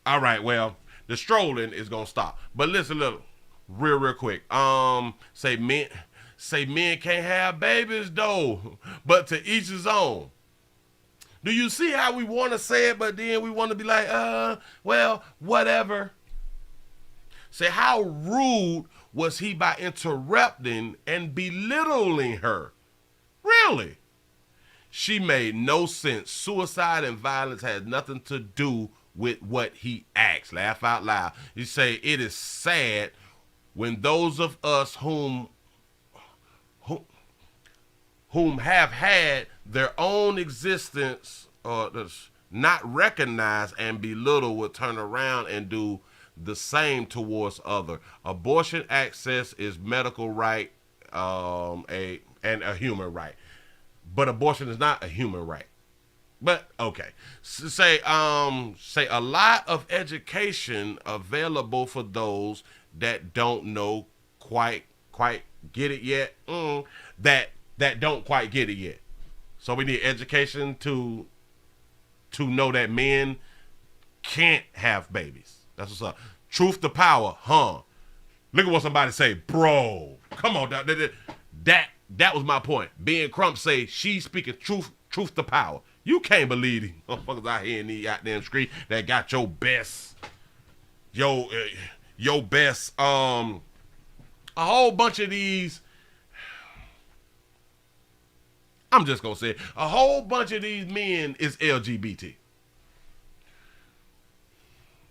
All right, well, the strolling is gonna stop. But listen, real quick. Say men can't have babies though, but to each his own. Do you see how we want to say it, but then we want to be like, well, whatever. Say, how rude was he by interrupting and belittling her? Really? She made no sense. Suicide and violence has nothing to do with what he asked. Laugh out loud. You say, it is sad when those of us whom have had their own existence not recognized and belittled would turn around and do the same towards other. Abortion access is medical right and a human right. But abortion is not a human right. But okay. Say a lot of education available for those that don't know quite get it yet. That don't quite get it yet. So we need education to know that men can't have babies. That's what's up. Truth to power, huh? Look at what somebody say, bro. Come on, that was my point. Ben Crump say she's speaking truth to power. You can't believe these motherfuckers out here in these goddamn street that got your best, a whole bunch of these. I'm just gonna say it. A whole bunch of these men is LGBT.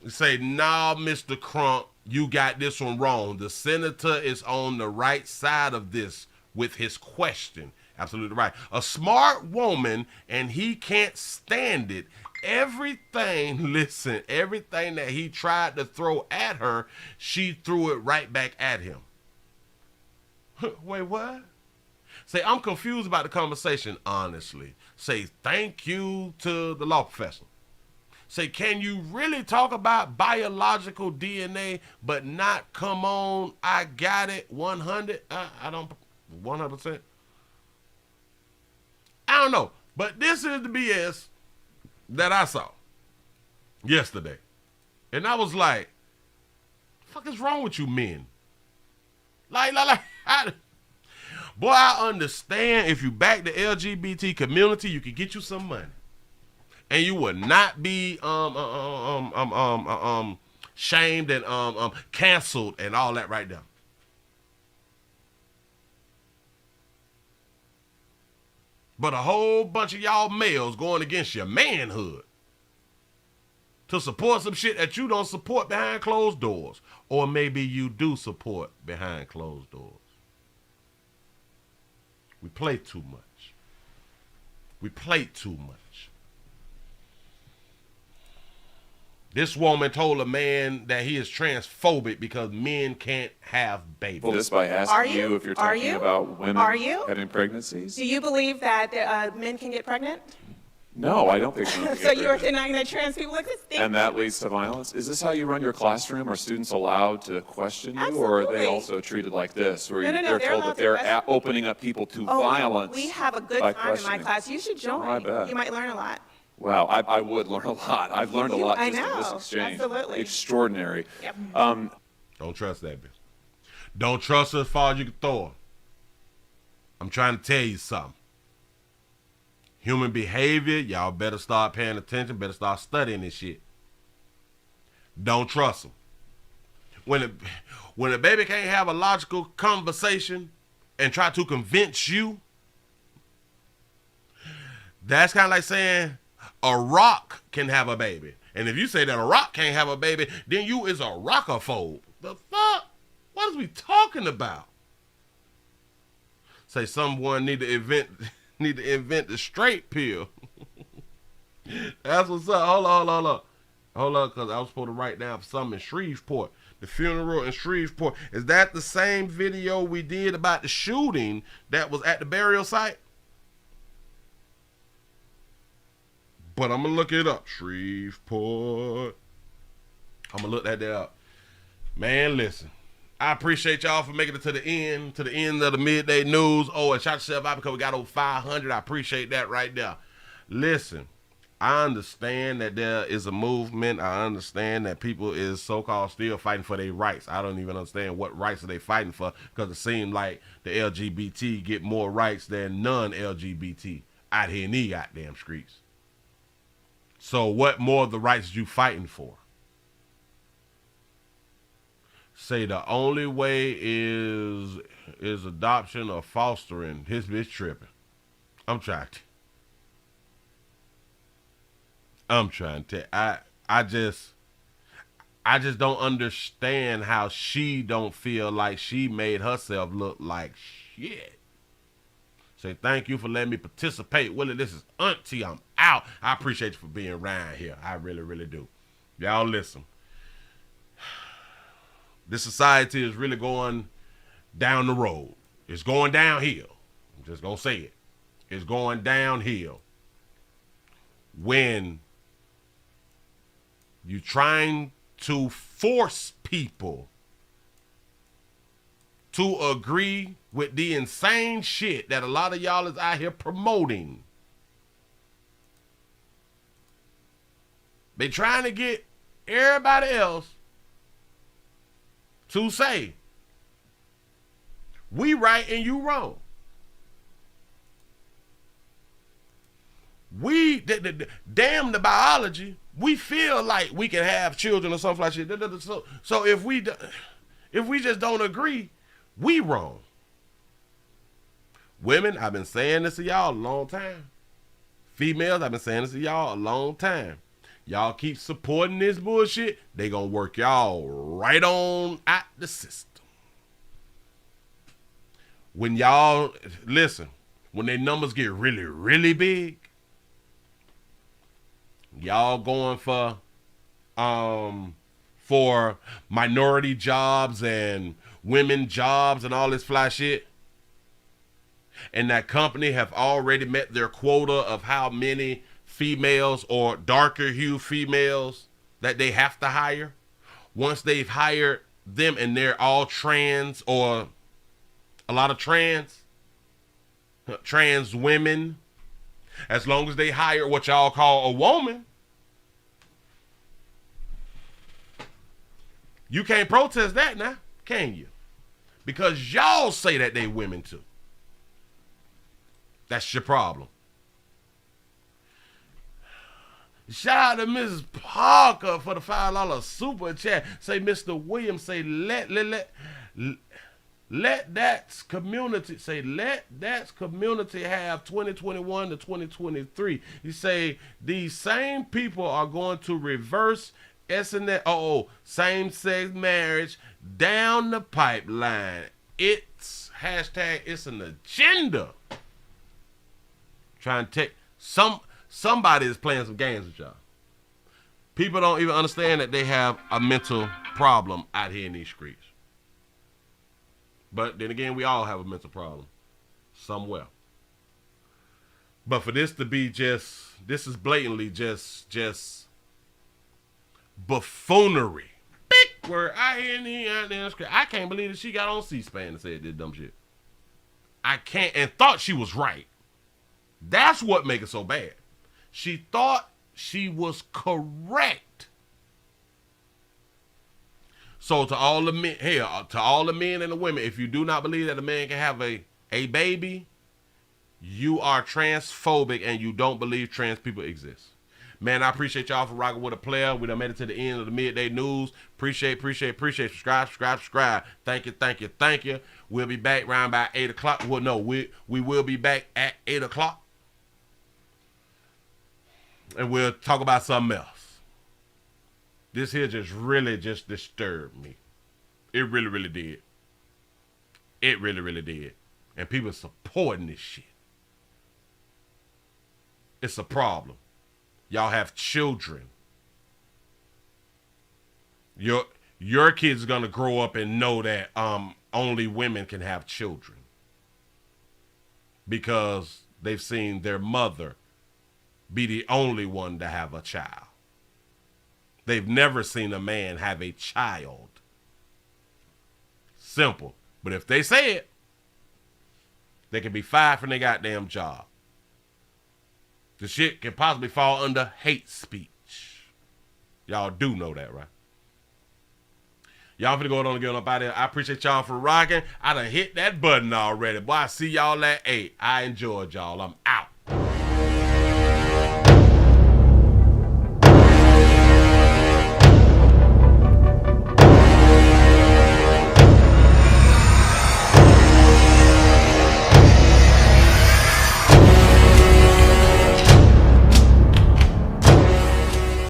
Say, nah, Mr. Crump, you got this one wrong. The senator is on the right side of this with his question. Absolutely right. A smart woman, and he can't stand it. Everything that he tried to throw at her, she threw it right back at him. Wait, what? Say, I'm confused about the conversation, honestly. Say, thank you to the law professor. Say, can you really talk about biological DNA, but not come on, I got it, 100? I don't, 100%. I don't know. But this is the BS that I saw yesterday. And I was like, what the fuck is wrong with you men? Boy, I understand if you back the LGBT community, you could get you some money. And you would not be shamed and canceled and all that right there. But a whole bunch of y'all males going against your manhood to support some shit that you don't support behind closed doors. Or maybe you do support behind closed doors. We play too much. We play too much. This woman told a man that he is transphobic because men can't have babies. Well, just by asking you if you're talking about women having pregnancies? Do you believe that men can get pregnant? No, I don't think men can So get you're pregnant. denying that trans people exist? And that leads to violence? Is this how you run your classroom? Are students allowed to question you? Or are they also treated like this, where they're told that they're opening up people to violence? We have a good time in my class. You should join. I bet. You might learn a lot. Wow, I would learn a lot. I've learned a lot just in this exchange. Absolutely. Extraordinary. Yep. Don't trust that bitch. Don't trust her as far as you can throw her. I'm trying to tell you something. Human behavior, y'all better start paying attention, better start studying this shit. Don't trust them. When a baby can't have a logical conversation and try to convince you, that's kind of like saying a rock can have a baby. And if you say that a rock can't have a baby, then you is a rockaphobe. The fuck? What is we talking about? Say someone need to invent the straight pill. That's what's up. Hold on, because I was supposed to write down something in Shreveport. The funeral in Shreveport. Is that the same video we did about the shooting that was at the burial site? But I'm going to look it up. Shreveport. I'm going to look that up. Man, listen. I appreciate y'all for making it to the end of the midday news. Oh, and shout yourself out because we got over 500. I appreciate that right there. Listen, I understand that there is a movement. I understand that people is so-called still fighting for their rights. I don't even understand what rights are they fighting for, because it seems like the LGBT get more rights than non-LGBT out here in these goddamn streets. So what more of the rights you fighting for? Say the only way is adoption or fostering. His bitch tripping. I'm trying to. I just don't understand how she don't feel like she made herself look like shit. Say thank you for letting me participate. Willie, this is Auntie. I'm out. I appreciate you for being around here. I really, really do. Y'all listen. This society is really going down the road. It's going downhill. I'm just going to say it. It's going downhill. When you're trying to force people to agree with the insane shit that a lot of y'all is out here promoting. They trying to get everybody else to say, we right and you wrong. Damn the biology. We feel like we can have children or something like that. So if we just don't agree, we wrong. Women, I've been saying this to y'all a long time. Females, I've been saying this to y'all a long time. Y'all keep supporting this bullshit, they gonna work y'all right on out the system. When y'all, listen, when their numbers get really, really big, y'all going for minority jobs and women jobs and all this fly shit, and that company have already met their quota of how many females or darker hue females that they have to hire. Once they've hired them and they're all trans or a lot of trans women, as long as they hire what y'all call a woman, you can't protest that now, can you? Because y'all say that they women too. That's your problem. Shout out to Mrs. Parker for the $5 super chat. Say Mr. Williams, say let that community, say let that community have 2021 to 2023. You say these same people are going to reverse same-sex marriage down the pipeline. It's hashtag it's an agenda. Trying to take somebody is playing some games with y'all. People don't even understand that they have a mental problem out here in these streets. But then again, we all have a mental problem somewhere. But for this to be this is blatantly just buffoonery. Big word. I can't believe that she got on C-SPAN and said this dumb shit. I can't, and thought she was right. That's what makes it so bad. She thought she was correct. So to all the men, to all the men and the women, if you do not believe that a man can have a baby, you are transphobic and you don't believe trans people exist. Man, I appreciate y'all for rocking with a player. We done made it to the end of the midday news. Appreciate. Subscribe. Thank you. We'll be back around by 8 o'clock. Well, no, we will be back at 8 o'clock. And we'll talk about something else. This here really disturbed me. It really did. It really did. And people supporting this shit. It's a problem. Y'all have children. Your kids are gonna grow up and know that only women can have children. Because they've seen their mother be the only one to have a child. They've never seen a man have a child. Simple. But if they say it, they can be fired from their goddamn job. The shit can possibly fall under hate speech. Y'all do know that, right? Y'all finna go on and get up out of here. I appreciate y'all for rocking. I done hit that button already. Boy, I see y'all at 8. I enjoyed y'all. I'm out.